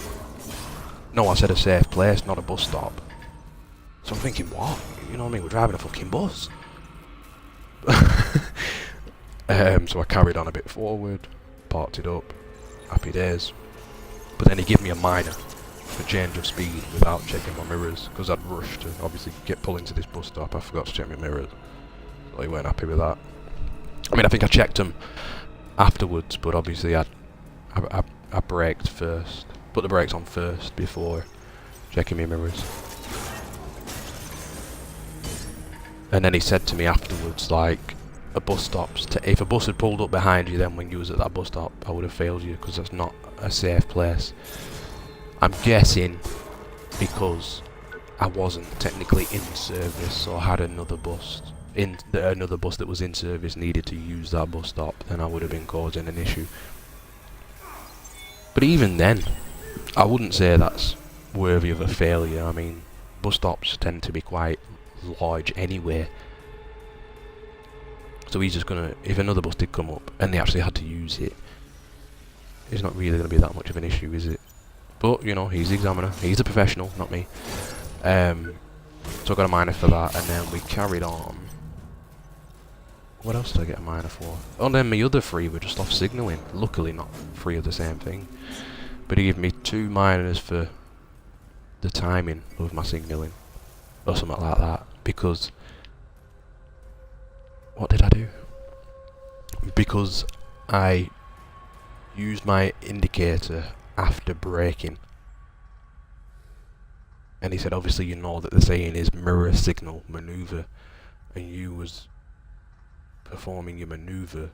no, I said a safe place, not a bus stop. So I'm thinking, what? You know what I mean? We're driving a fucking bus. So I carried on a bit forward, parked it up, happy days. But then he gave me a minor for change of speed without checking my mirrors, because I'd rushed to obviously pull into this bus stop. I forgot to check my mirrors, so he weren't happy with that. I mean, I think I checked them afterwards, but obviously I braked first, put the brakes on first before checking my mirrors. And then he said to me afterwards, like, a bus stops, if a bus had pulled up behind you then when you was at that bus stop, I would have failed you, because that's not a safe place. I'm guessing because I wasn't technically in service, so I had another bus that was in service needed to use that bus stop, then I would have been causing an issue. But even then, I wouldn't say that's worthy of a failure. I mean, bus stops tend to be quite large anyway. So he's just gonna, if another bus did come up and they actually had to use it, it's not really gonna be that much of an issue, is it? But, you know, he's the examiner, he's a professional, not me. So I got a minor for that, and then we carried on. What else did I get a minor for? Oh, then my other three were just off signalling. Luckily not three of the same thing. But he gave me 2 minors for the timing of my signalling, or something like that, because what did I do? Because I used my indicator after braking. And he said, obviously you know that the saying is mirror signal manoeuvre, and you was performing your manoeuvre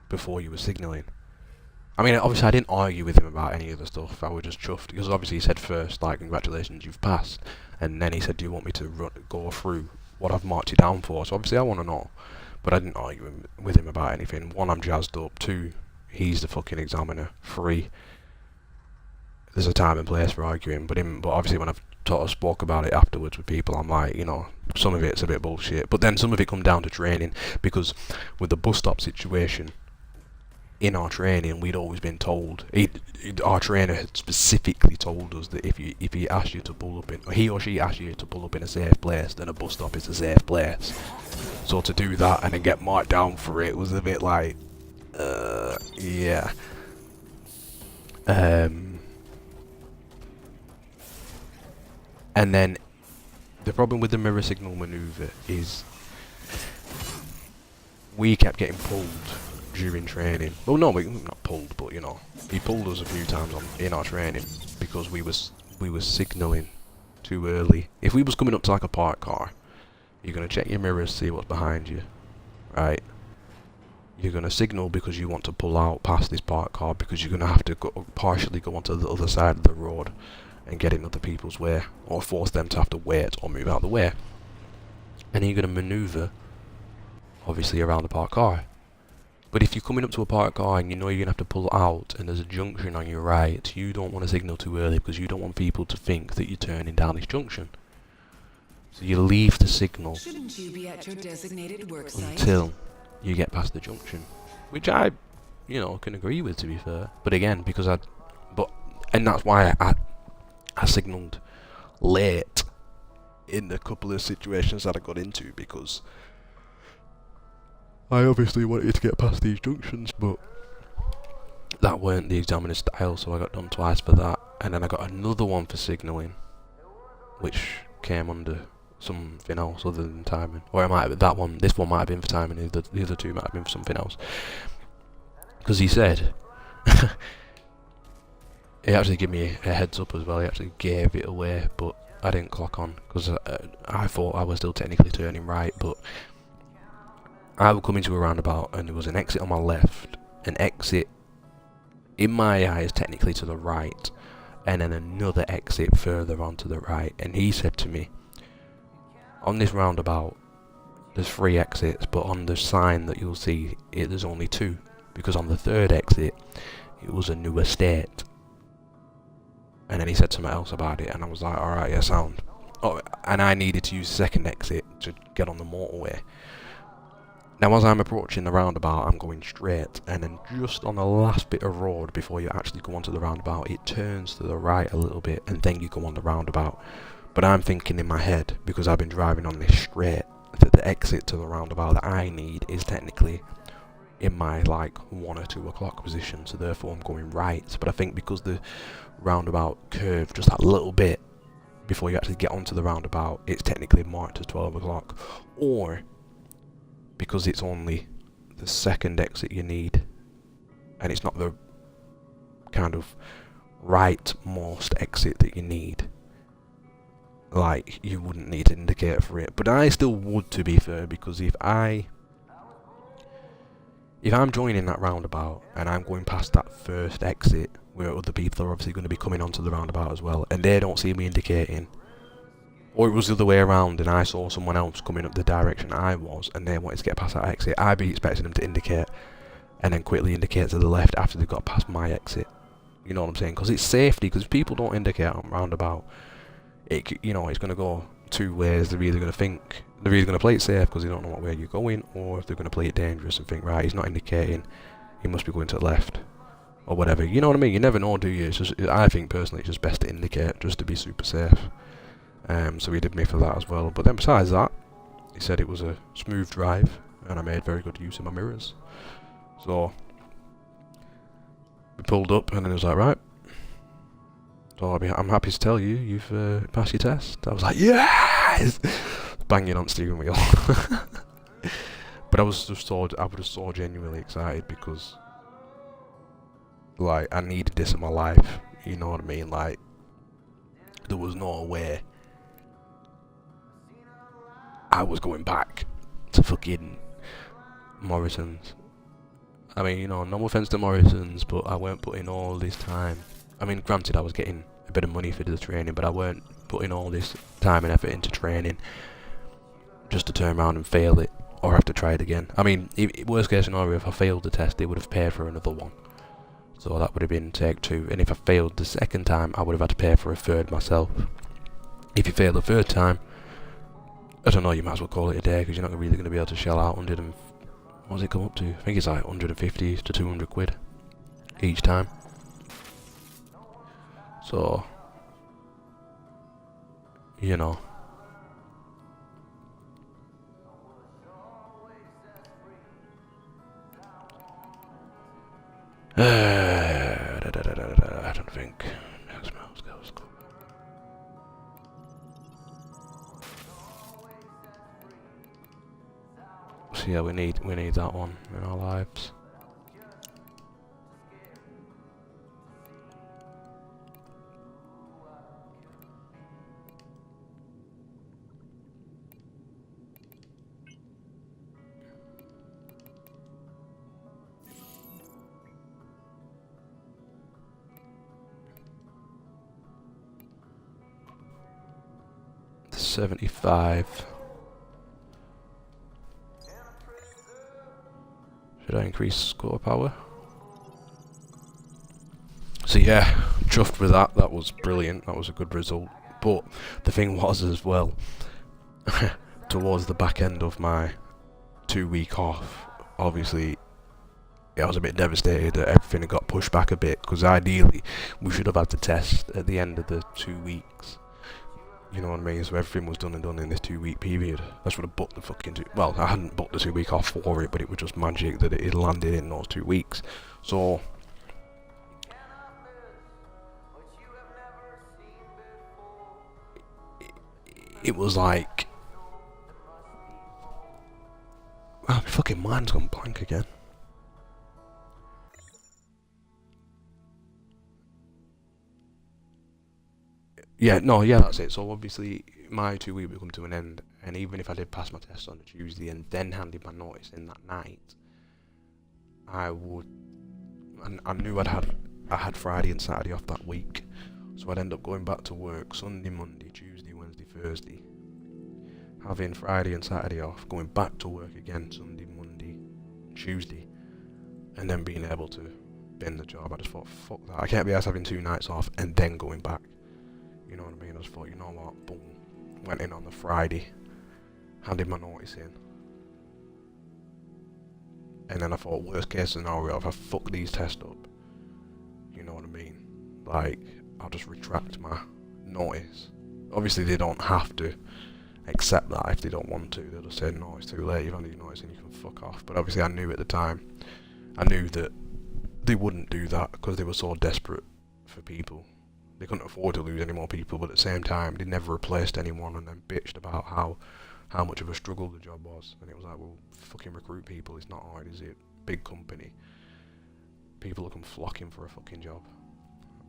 before you were signalling. I mean, obviously I didn't argue with him about any of the stuff. I was just chuffed because obviously he said first, like, congratulations, you've passed, and then he said, do you want me to go through what I've marked you down for? So obviously I want to know, but I didn't argue with him about anything. One, I'm jazzed up. Two, he's the fucking examiner. Three, there's a time and place for arguing. But obviously when I've sort of spoke about it afterwards with people, I'm like, you know, some of it's a bit bullshit. But then some of it come down to training, because with the bus stop situation, in our training, we'd always been told, our trainer had specifically told us that if he asked you to pull up in, or he or she asked you to pull up in a safe place, then a bus stop is a safe place. So to do that and then get marked down for it was a bit like, yeah. And then the problem with the mirror signal maneuver is we kept getting pulled during training. Well, no, not pulled, but you know, he pulled us a few times in our training because we was signalling too early. If we was coming up to like a parked car, you're gonna check your mirrors, see what's behind you, right? You're gonna signal because you want to pull out past this parked car because you're gonna have to partially go onto the other side of the road and get in other people's way, or force them to have to wait or move out of the way. And you're gonna maneuver, obviously, around the parked car. But if you're coming up to a parked car and you know you're going to have to pull out and there's a junction on your right, you don't want to signal too early because you don't want people to think that you're turning down this junction. So you leave the signal Shouldn't you be at your designated work site? until you get past the junction. Which I, you know, can agree with, to be fair. But again, because and that's why I signalled late in the couple of situations that I got into, because I obviously wanted to get past these junctions, but that weren't the examiner's style, so I got done twice for that. And then I got another one for signalling, which came under something else other than timing. Or it might have, this one might have been for timing, the other two might have been for something else. Because he said, he actually gave me a heads up as well, he actually gave it away, but I didn't clock on, because I thought I was still technically turning right, but I would come into a roundabout and there was an exit on my left, an exit in my eyes technically to the right, and then another exit further on to the right. And he said to me, on this roundabout there's 3 exits, but on the sign that you'll see there's only 2, because on the third exit it was a new estate. And then he said something else about it and I was like, alright, yeah, sound. Oh, and I needed to use the second exit to get on the motorway. Now as I'm approaching the roundabout, I'm going straight, and then just on the last bit of road before you actually go onto the roundabout, it turns to the right a little bit, and then you go on the roundabout. But I'm thinking in my head, because I've been driving on this straight, that the exit to the roundabout that I need is technically in my like 1 or 2 o'clock position, so therefore I'm going right. But I think because the roundabout curved just that little bit before you actually get onto the roundabout, it's technically marked as 12 o'clock. Or because it's only the second exit you need, and it's not the kind of rightmost exit that you need, like, you wouldn't need an indicator for it. But I still would, to be fair, because if I'm joining that roundabout and I'm going past that first exit where other people are obviously going to be coming onto the roundabout as well, and they don't see me indicating, or it was the other way around and I saw someone else coming up the direction I was and they wanted to get past that exit, I'd be expecting them to indicate and then quickly indicate to the left after they've got past my exit. You know what I'm saying? Because it's safety, because if people don't indicate on roundabout, you know, it's going to go 2 ways. They're either going to play it safe because they don't know what way you're going, or if they're going to play it dangerous and think, right, he's not indicating, he must be going to the left, or whatever. You know what I mean? You never know, do you? It's just, I think personally it's just best to indicate, just to be super safe. So he did me for that as well. But then besides that, he said it was a smooth drive and I made very good use of my mirrors. So we pulled up and then he was like, right, so I'm happy to tell you, you've passed your test. I was like, yes! Banging on steering wheel. But I was so genuinely excited because, like, I needed this in my life. You know what I mean? Like, there was no way I was going back to fucking Morrison's. I mean, you know, no offense to Morrison's, but I weren't putting all this time. I mean, granted, I was getting a bit of money for the training, but I weren't putting all this time and effort into training just to turn around and fail it, or have to try it again. I mean, worst case scenario, if I failed the test, they would have paid for another one. So that would have been take 2. And if I failed the second time, I would have had to pay for a third myself. If you fail the third time, I don't know, you might as well call it a day, because you're not really going to be able to shell out 100 and... What does it come up to? I think it's like 150 to 200 quid each time. So, you know. I don't think. So yeah, we need that one in our lives. The 75. Should I increase score power? So yeah, chuffed with that. That was brilliant. That was a good result. But the thing was as well, towards the back end of my 2 week off, obviously I was a bit devastated that everything had got pushed back a bit, because ideally we should have had the test at the end of the 2 weeks. You know what I mean? So everything was done and done in this 2 week period. I should have booked the fucking well, I hadn't booked the 2 week off for it, but it was just magic that it had landed in those 2 weeks. So it was like, wow, my fucking mind's gone blank again. Yeah, no, yeah, that's it. So obviously my 2 week would come to an end, and even if I did pass my test on a Tuesday and then handed my notice in that night, I would, and I knew I had Friday and Saturday off that week, so I'd end up going back to work Sunday, Monday, Tuesday, Wednesday, Thursday, having Friday and Saturday off, going back to work again Sunday, Monday, Tuesday, and then being able to bin the job. I just thought, fuck that, I can't be asked having 2 nights off and then going back. You know what I mean? I just thought, you know what, boom, went in on the Friday, handed my notice in, and then I thought, worst case scenario, if I fuck these tests up, you know what I mean, like, I'll just retract my notice. Obviously they don't have to accept that if they don't want to, they'll just say, no, it's too late, you've handed your notice in, you can fuck off. But obviously I knew at the time, I knew that they wouldn't do that, because they were so desperate for people. They couldn't afford to lose any more people, but at the same time, they never replaced anyone, and then bitched about how much of a struggle the job was. And it was like, well, fucking recruit people, it's not hard, is it? Big company. People will come flocking for a fucking job.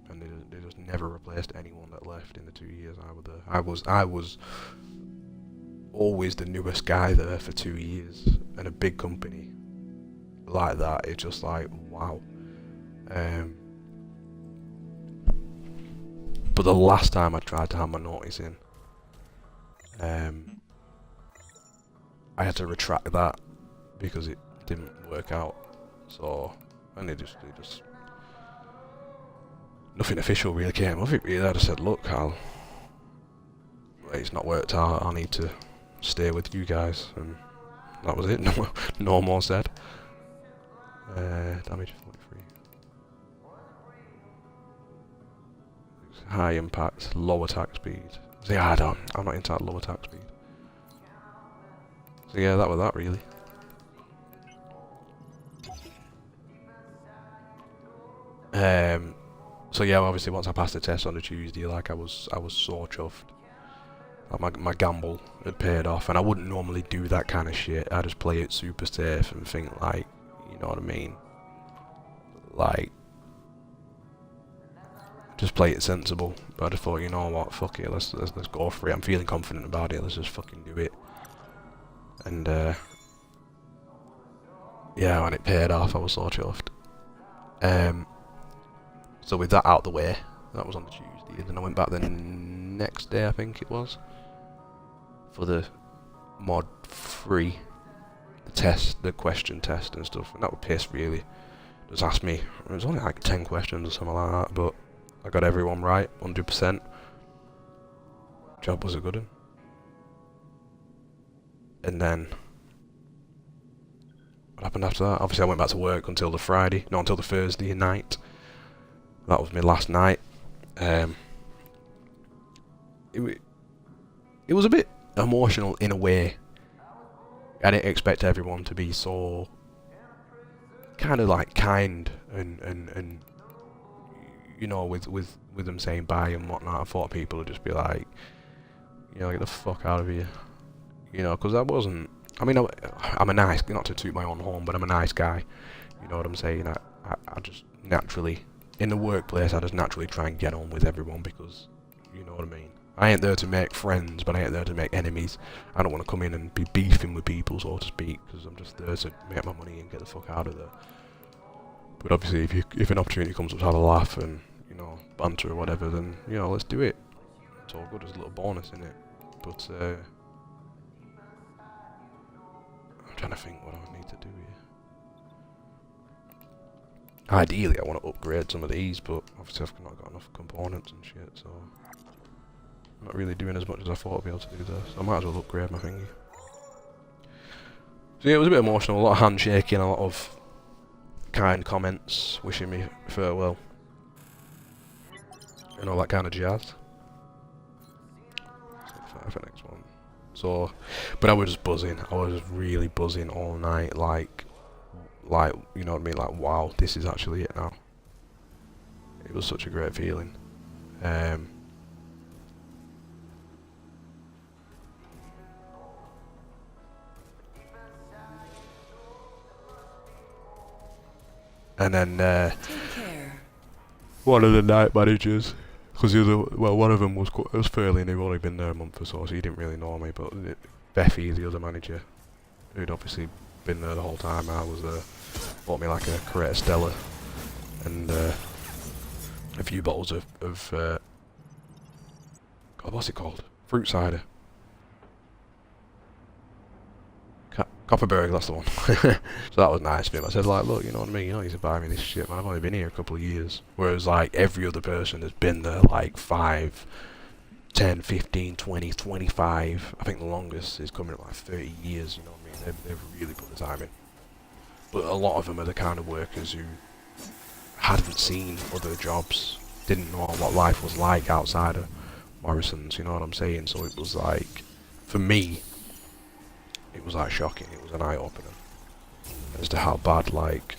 And they just never replaced anyone that left in the 2 years I was there. I was always the newest guy there for 2 years, and a big company like that, it's just like, wow. But the last time I tried to hand my notice in, I had to retract that because it didn't work out. So, and they just nothing official really came of it really. I just said, look, Carl, it's not worked out, I need to stay with you guys, and that was it. No more said. Damage 43. High impact, low attack speed. So yeah, I'm not into that low attack speed. So yeah, that was that really. So yeah, obviously once I passed the test on the Tuesday, like I was so chuffed. Like my gamble had paid off, and I wouldn't normally do that kind of shit. I just play it super safe and think, like, you know what I mean? Like, just play it sensible. But I just thought, you know what, fuck it, let's go for it. I'm feeling confident about it, let's just fucking do it. And yeah, when it paid off, I was so chuffed. So with that out the way, that was on the Tuesday, and then I went back the next day, I think it was, for the mod 3, the test, the question test and stuff, and that was pissed really. Just asked me, it was only like 10 questions or something like that, but I got everyone right, 100%. Job was a good one. And then, what happened after that? Obviously I went back to work until the Thursday night. That was my last night. It was a bit emotional in a way. I didn't expect everyone to be so kind of like kind and you know, with them saying bye and whatnot. I thought people would just be like, you know, get the fuck out of here, you know, because I wasn't. I mean, I'm a nice, not to toot my own horn, but I'm a nice guy. You know what I'm saying? I just naturally, in the workplace, I just naturally try and get on with everyone because, you know what I mean. I ain't there to make friends, but I ain't there to make enemies. I don't want to come in and be beefing with people, so to speak, because I'm just there to make my money and get the fuck out of there. But obviously, if an opportunity comes up to have a laugh and, you know, banter or whatever, then, you know, let's do it. It's all good as a little bonus, innit? But, I'm trying to think what I need to do here. Ideally, I want to upgrade some of these, but obviously I've not got enough components and shit, so I'm not really doing as much as I thought I'd be able to do there, so I might as well upgrade my thingy. So yeah, it was a bit emotional, a lot of handshaking, a lot of kind comments, wishing me farewell, and all that kind of jazz. So for next one. So, but I was just buzzing, I was really buzzing all night, like, you know what I mean, like, wow, this is actually it now. It was such a great feeling. And then Take care. one of the night managers, because the other, well, one of them was fairly new, only been there a month or so he didn't really know me, but Beffy, the other manager, who'd obviously been there the whole time I was there, bought me like a Coretta Stella and a few bottles of God, what's it called? Fruit cider. Copperberg, that's the one. So that was nice of him. I said, like, look, you know what I mean? You don't need to buy me this shit, man. I've only been here a couple of years. Whereas, like, every other person has been there, like, 5, 10, 15, 20, 25. I think the longest is coming at, like, 30 years, you know what I mean? They've really put the time in. But a lot of them are the kind of workers who hadn't seen other jobs, didn't know what life was like outside of Morrison's, you know what I'm saying? So it was, like, for me, it was like shocking, it was an eye-opener as to how bad like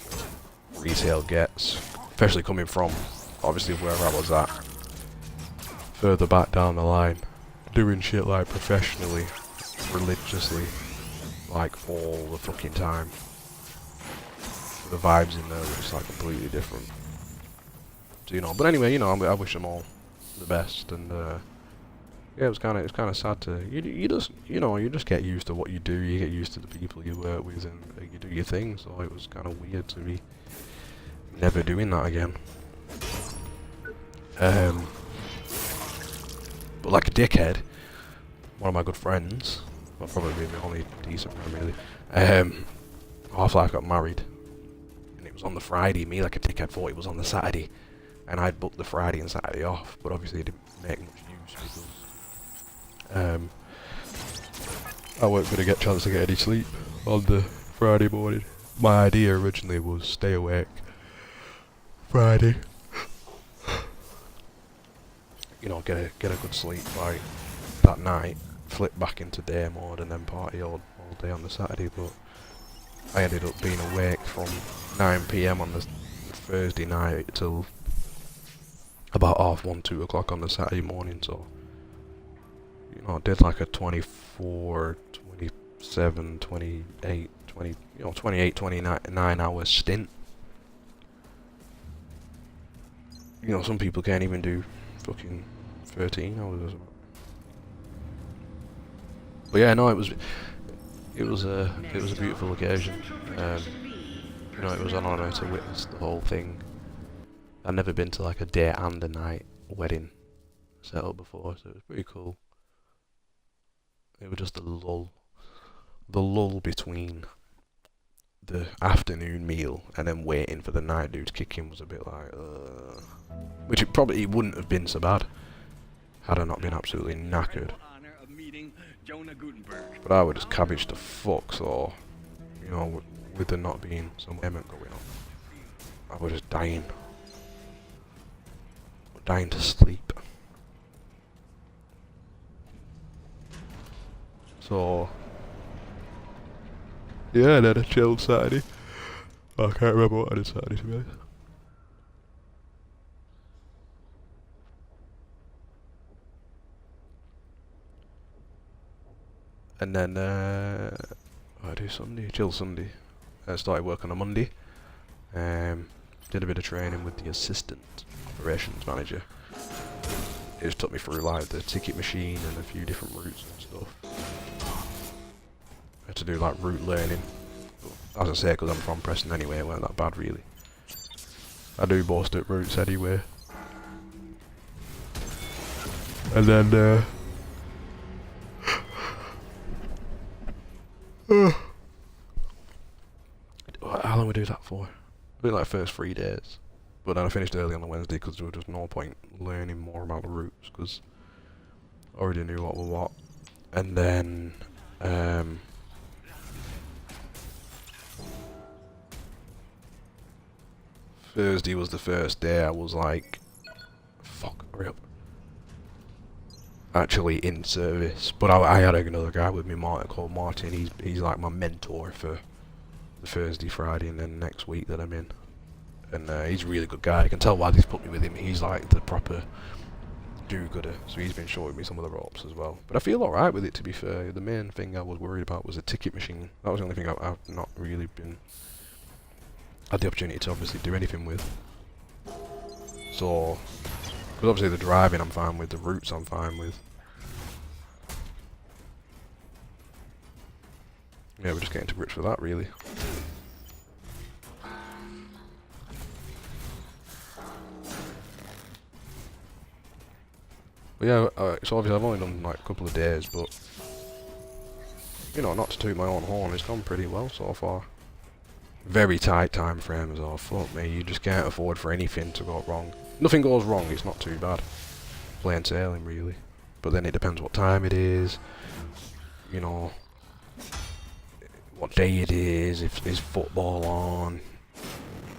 retail gets, especially coming from obviously where I was at, further back down the line, doing shit like professionally, religiously, like all the fucking time. The vibes in there were just like completely different. So, you know, but anyway, you know, I wish them all the best, and yeah, it was kind of sad to you just, you know, you just get used to what you do, you get used to the people you work with, and you do your thing. So it was kind of weird to be never doing that again. But like a dickhead, one of my good friends, well, probably my only decent friend really, Half-Life got married, and it was on the Friday. Me, like a dickhead, thought it was on the Saturday, and I'd booked the Friday and Saturday off, but obviously it didn't make much use because I weren't going to get a chance to get any sleep on the Friday morning. My idea originally was stay awake Friday, you know, get a good sleep like that night, flip back into day mode and then party all day on the Saturday, but I ended up being awake from 9 PM on the Thursday night till about 1:30, 2 o'clock on the Saturday morning, so you know, I did like a 24, 27, 28, 20, you know, 28, 29 hour stint. You know, some people can't even do fucking 13 hours or something. But yeah, no, it was a beautiful occasion. you know, it was an honour to witness the whole thing. I'd never been to like a day and a night wedding set up before, so it was pretty cool. It was just the lull between the afternoon meal and then waiting for the night dude to kick in was a bit like, which it probably wouldn't have been so bad had I not been absolutely knackered. Honor of meeting Jonah Gutenberg. But I would just cabbage the fuck, so, you know, with there not being some element going on, I was just dying. Dying to sleep. So, yeah, and then a chilled Saturday. I can't remember what I did Saturday, to be honest. And then, what I do Sunday? Chill Sunday. I started work on a Monday. Did a bit of training with the assistant operations manager. It just took me through like the ticket machine and a few different routes and stuff. I had to do like route learning. But as I say, because I'm from Preston anyway, it weren't that bad really. I do boast at routes anyway. And then, how long we do that for? I did like the first 3 days. But then I finished early on the Wednesday because there was just no point learning more about the routes because I already knew what was what. And then Thursday was the first day I was like, fuck, hurry up. Actually in service. But I had another guy with me, Martin, called Martin. He's like my mentor for the Thursday, Friday, and then next week that I'm in. And he's a really good guy. I can tell why they've put me with him. He's like the proper do-gooder. So he's been showing me some of the ropes as well. But I feel alright with it, to be fair. The main thing I was worried about was a ticket machine. That was the only thing I've not really had the opportunity to obviously do anything with. So, because obviously the driving I'm fine with, the routes I'm fine with. Yeah, we're just getting to grips with that really. But yeah, so obviously I've only done like a couple of days, but you know, not to toot my own horn, it's gone pretty well so far. Very tight time frame as well. Fuck me, you just can't afford for anything to go wrong. Nothing goes wrong, it's not too bad. Plain sailing really. But then it depends what time it is, you know, what day it is, if is football on,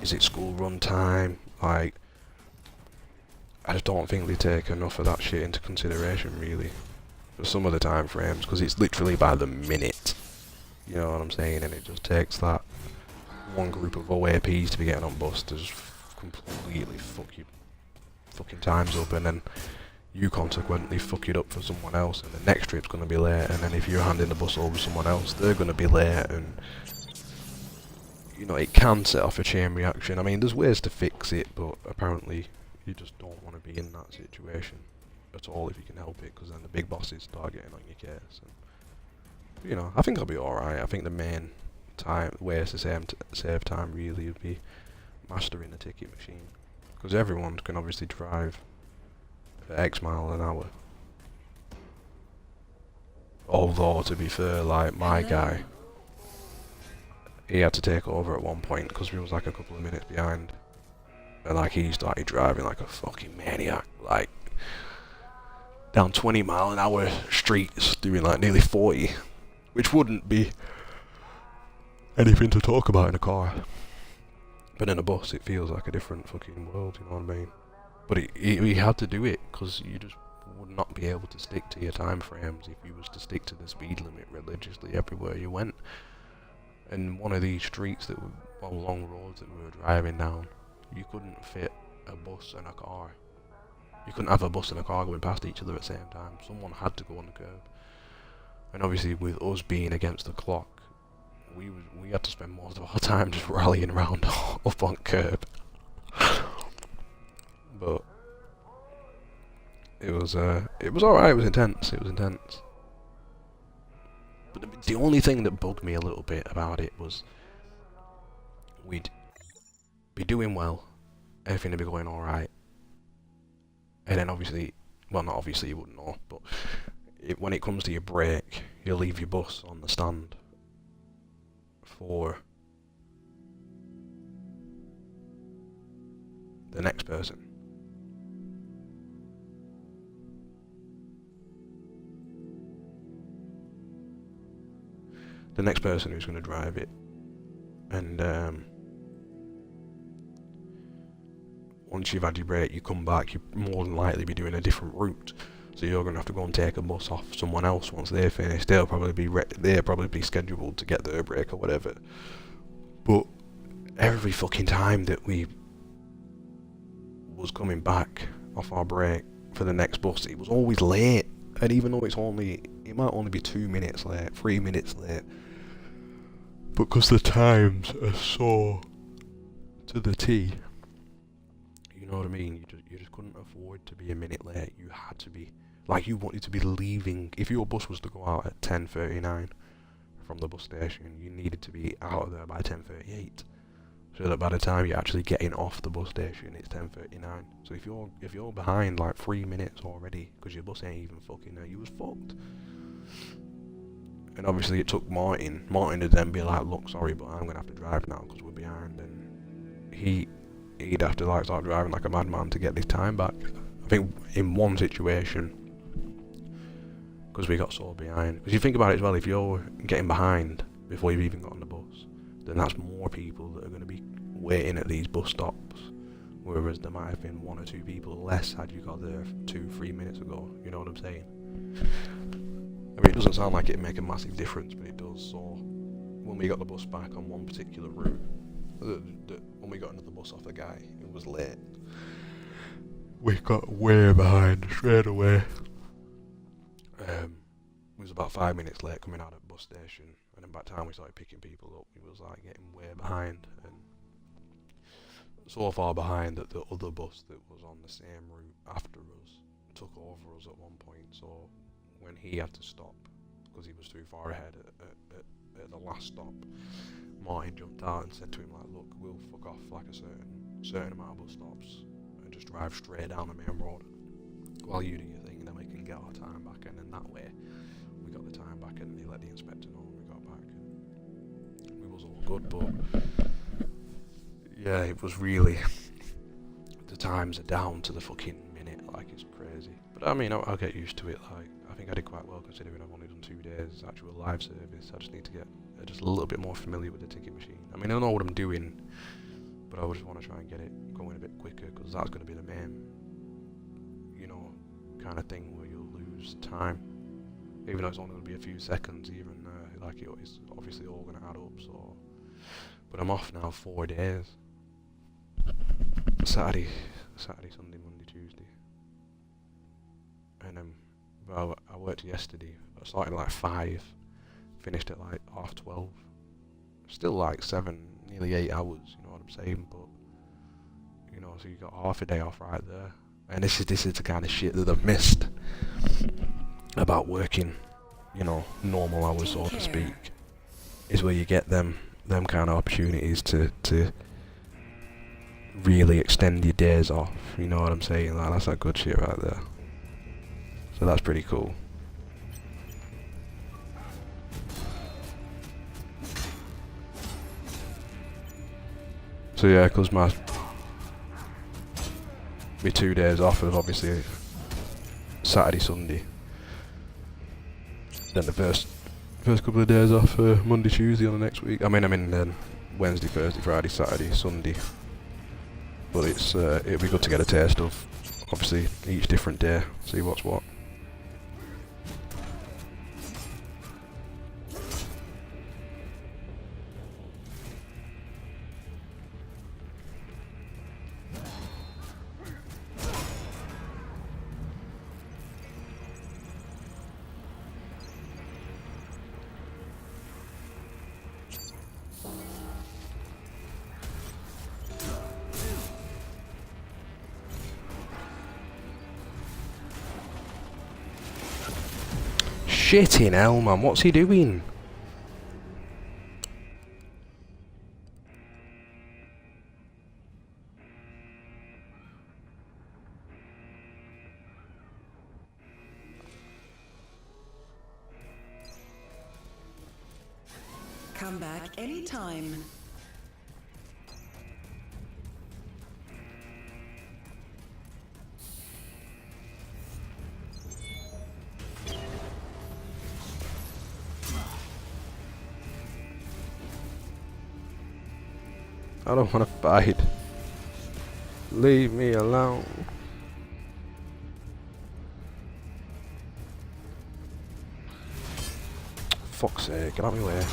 is it school run time, like, I just don't think they take enough of that shit into consideration, really, for some of the time frames, because it's literally by the minute, you know what I'm saying, and it just takes that one group of OAPs to be getting on bus to just completely fuck your fucking times up, and then you consequently fuck it up for someone else, and the next trip's going to be late, and then if you're handing the bus over to someone else, they're going to be late, and you know, it can set off a chain reaction. I mean, there's ways to fix it, but apparently you just don't want to be in that situation at all if you can help it, because then the big bosses start getting on your case. And, you know, I think I'll be alright. I think the main ways to save time really would be mastering the ticket machine, because everyone can obviously drive at X mile an hour. Although, to be fair, like my guy, he had to take over at one point because we was like a couple of minutes behind. And like he started driving like a fucking maniac, like down 20 mile an hour streets doing like nearly 40, which wouldn't be anything to talk about in a car. But in a bus it feels like a different fucking world, you know what I mean? But he had to do it because you just would not be able to stick to your time frames if you was to stick to the speed limit religiously everywhere you went. And one of these streets that were long roads that we were driving down, you couldn't fit a bus and a car. You couldn't have a bus and a car going past each other at the same time. Someone had to go on the curb. And obviously with us being against the clock, we had to spend most of our time just rallying around up on curb. But it was alright, it was intense, But the only thing that bugged me a little bit about it was we'd be doing well, everything would be going alright, and then obviously, well not obviously you wouldn't know, but when it comes to your break, you'll leave your bus on the stand for the next person. The next person who's going to drive it, and once you've had your break, you come back, you more than likely be doing a different route. So you're going to have to go and take a bus off someone else once they're finished. They'll probably be scheduled to get their break or whatever. But every fucking time that we was coming back off our break for the next bus, it was always late. And even though it might only be 2 minutes late, 3 minutes late, because the times are so to the T. You know what I mean? You just couldn't afford to be a minute late. You had to be, like, you wanted to be leaving. If your bus was to go out at 10:39 from the bus station, you needed to be out of there by 10:38. So that by the time you're actually getting off the bus station, it's 10:39. So if you're behind like 3 minutes already, because your bus ain't even fucking there, you was fucked. And obviously it took Martin to then be like, look, sorry, but I'm gonna have to drive now because we're behind, and he'd have to like start driving like a madman to get this time back. I think in one situation, because we got so behind. Because you think about it as well, if you're getting behind before you've even got on the bus, then that's more people that are going to be waiting at these bus stops. Whereas there might have been 1 or 2 people less had you got there 2-3 minutes ago. You know what I'm saying? I mean, it doesn't sound like it'd make a massive difference, but it does. So when we got the bus back on one particular route, when we got another bus off the guy, it was late. We got way behind straight away. It was about 5 minutes late coming out of the bus station, and then by the time we started picking people up, we was like getting way behind, and so far behind that the other bus that was on the same route after us took over us at one point. So when he had to stop because he was too far ahead at the last stop, Martin jumped out and said to him like, look, we'll fuck off like a certain amount of bus stops and just drive straight down the main road while you do your thing, and then we can get our time back. And then that way we got the time back, and he let the inspector know when we got back, and we was all good. But yeah, it was really, the times are down to the fucking minute, like it's crazy. But I mean, I'll get used to it. Like, I think I did quite well considering I've only done 2 days actual live service. I just need to get just a little bit more familiar with the ticket machine. I mean, I know what I'm doing, but I just want to try and get it going a bit quicker, because that's going to be the main, you know, kind of thing where you'll lose time. Even though it's only going to be a few seconds, even like it's obviously all going to add up. So, but I'm off now 4 days. Saturday, Sunday, Monday, Tuesday, and well, I worked yesterday. I started at like 5, finished at like 12:30. Still like 7, nearly 8 hours. You know what I'm saying? But you know, so you got half a day off right there. And this is the kind of shit that I've missed about working, you know, normal hours, so to speak. Is where you get them kind of opportunities to really extend your days off. You know what I'm saying? Like, that's that good shit right there. So that's pretty cool. So yeah, because my 2 days off of obviously Saturday, Sunday. Then the first couple of days off Monday, Tuesday on the next week. I mean, I'm in Wednesday, Thursday, Friday, Saturday, Sunday. But it'll be good to get a taste of obviously each different day, see what's what. Shitting hell, man, what's he doing? Come back anytime. I don't want to fight. Leave me alone. Fuck's sake, get out of my way.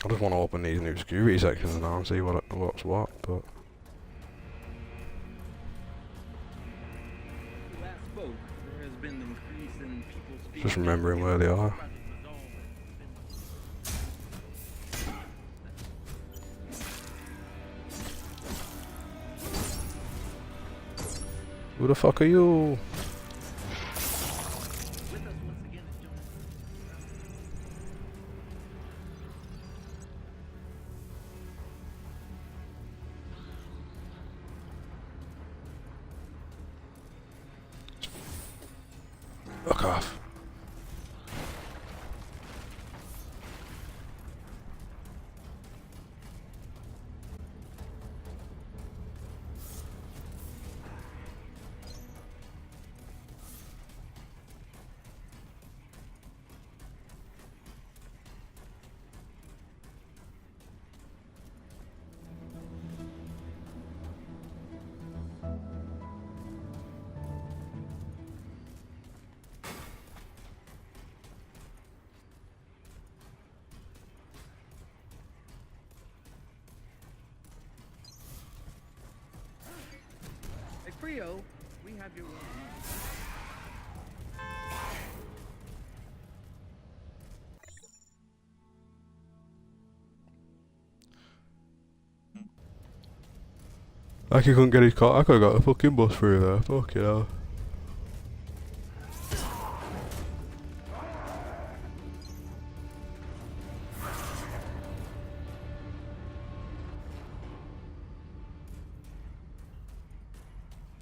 I just want to open these new security sections now and see what's what, but Last spoke, there has been an increase in people speaking. just remembering where they are. Who the fuck are you? With us once again is Jonas. Fuck off. Hey, Creo, we have your Like he couldn't get his car. I could have got a fucking bus through there. Fuck it hell.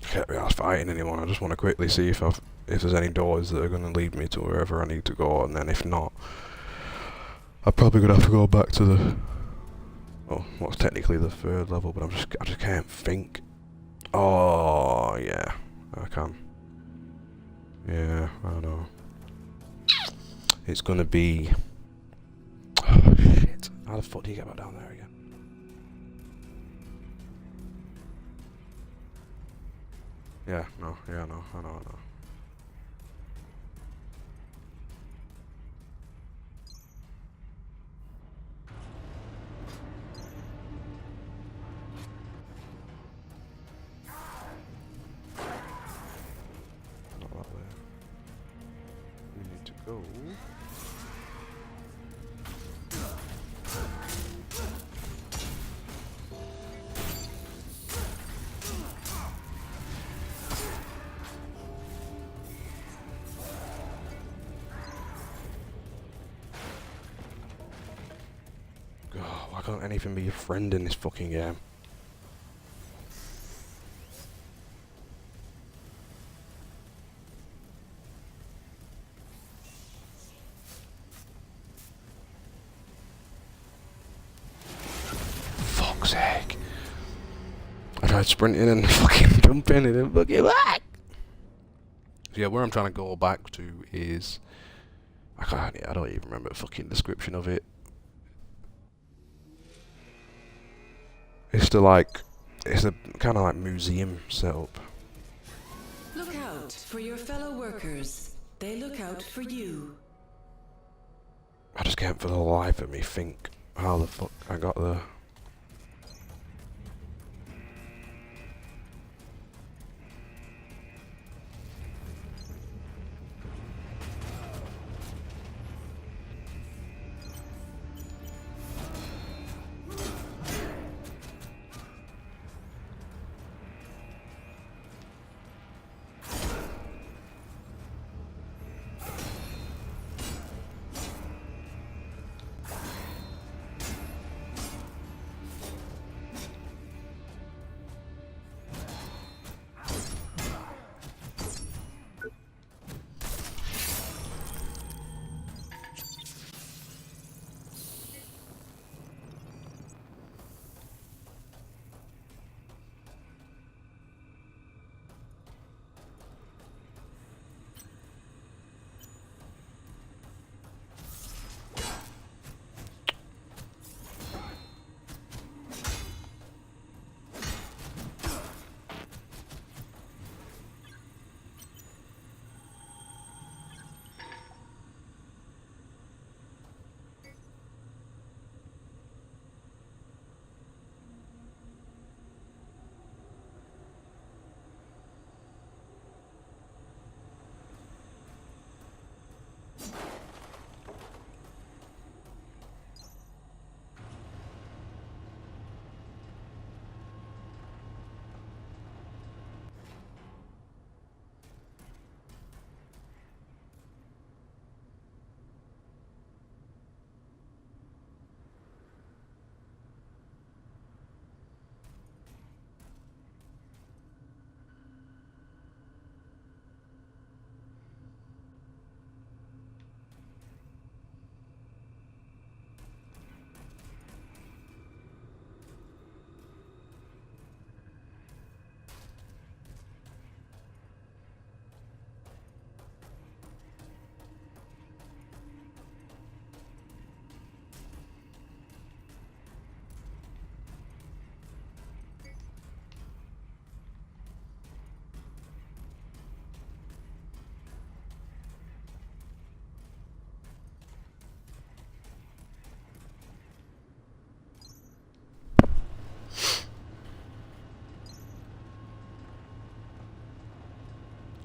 Can't be arsed fighting anyone. I just want to quickly see if there's any doors that are going to lead me to wherever I need to go, and then if not, I'm probably going to have to go back to the, well, what's technically the third level, but I just can't think. Oh yeah, I can. Yeah, I know. It's gonna be. Oh shit! How the fuck do you get back down there again? Yeah, no, yeah, no, I know. Not that way. We need to go. God, why can't anything be your friend in this fucking game? Fuck's sake. I tried sprinting and fucking jumping and then fucking back. So yeah, where I'm trying to go back to is I don't even remember the fucking description of it. It's a kind of like museum setup. Look out for your fellow workers. They look out for you. I just can't for the life of me think how the fuck I got there.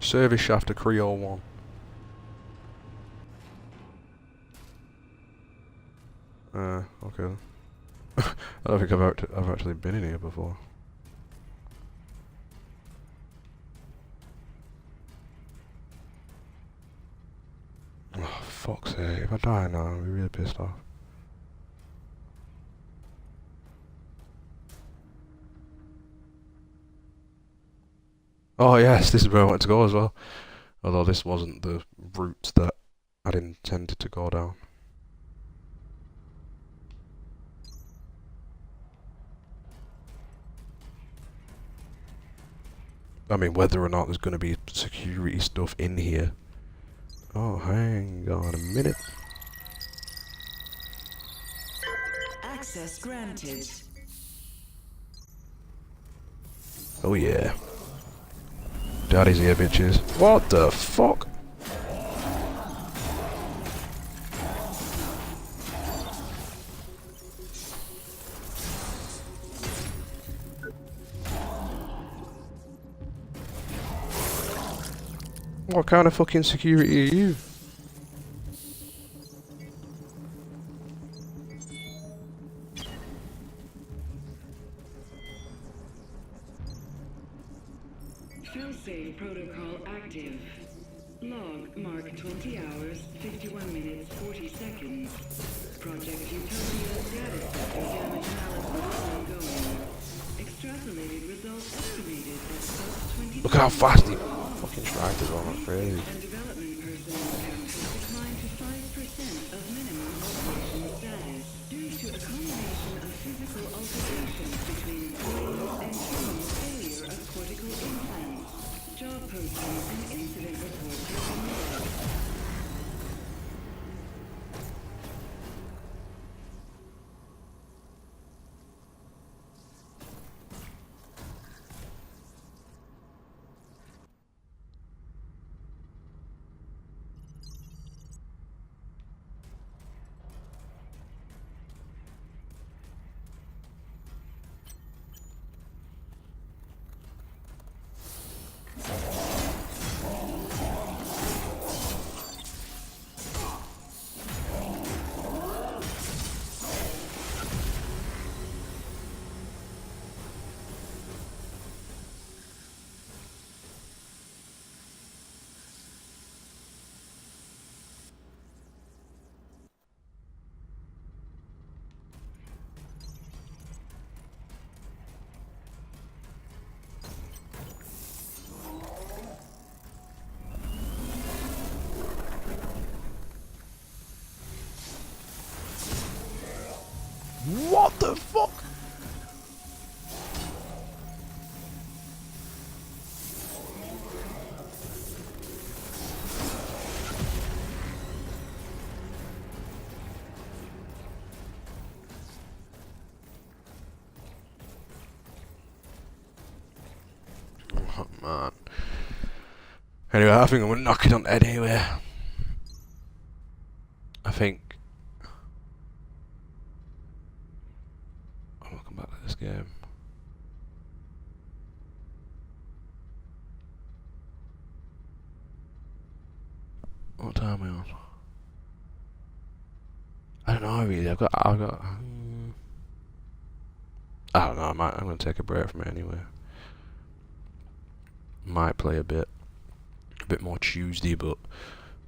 Service shaft to Creole 1. Okay. I don't think I've actually been in here before. Oh, fuck's sake. If I die now, I'll be really pissed off. Oh yes, this is where I wanted to go as well. Although this wasn't the route that I'd intended to go down. I mean, whether or not there's going to be security stuff in here. Oh, hang on a minute. Access granted. Oh yeah. Daddy's here, bitches. What the fuck? What kind of fucking security are you? Failsafe protocol active. Log mark 20 hours, 51 minutes, 40 seconds. Project Utopia data sector damage analysis ongoing. Extrapolated results estimated at plus 20. Look how fast he fucking strikes is on, that's crazy. And development personnel count has declined to 5% of minimum operation status due to a combination of physical altercations between employees and terminal failure of cortical implants. Job postings and incident reports have been made. What the fuck? Oh man. Anyway, I think I'm gonna knock it on the head anyway. I think welcome back to this game. What time are we on? I don't know really. I don't know. I'm gonna take a break from it anyway. Might play a bit more Tuesday, but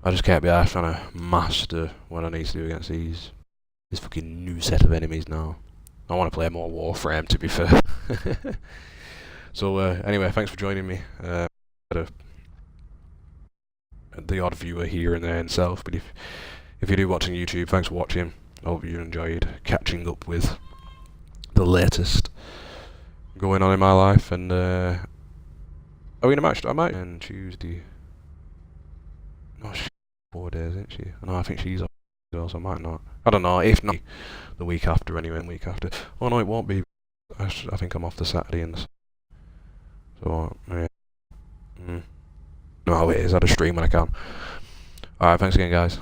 I just can't be arsed trying to master what I need to do against this fucking new set of enemies now. I want to play more Warframe, to be fair. So anyway, thanks for joining me. The odd viewer here and there himself, but if you do watching YouTube, thanks for watching. I hope you enjoyed catching up with the latest going on in my life. And are we in a match? I might on Tuesday. No, she's 4 days, isn't she? No, I think she's off as well, so I might not. I don't know. If not, the week after anyway. The week after. Oh no, it won't be. I think I'm off the Saturday and the. So yeah. No, it is. I'd stream when I can. Alright, thanks again, guys.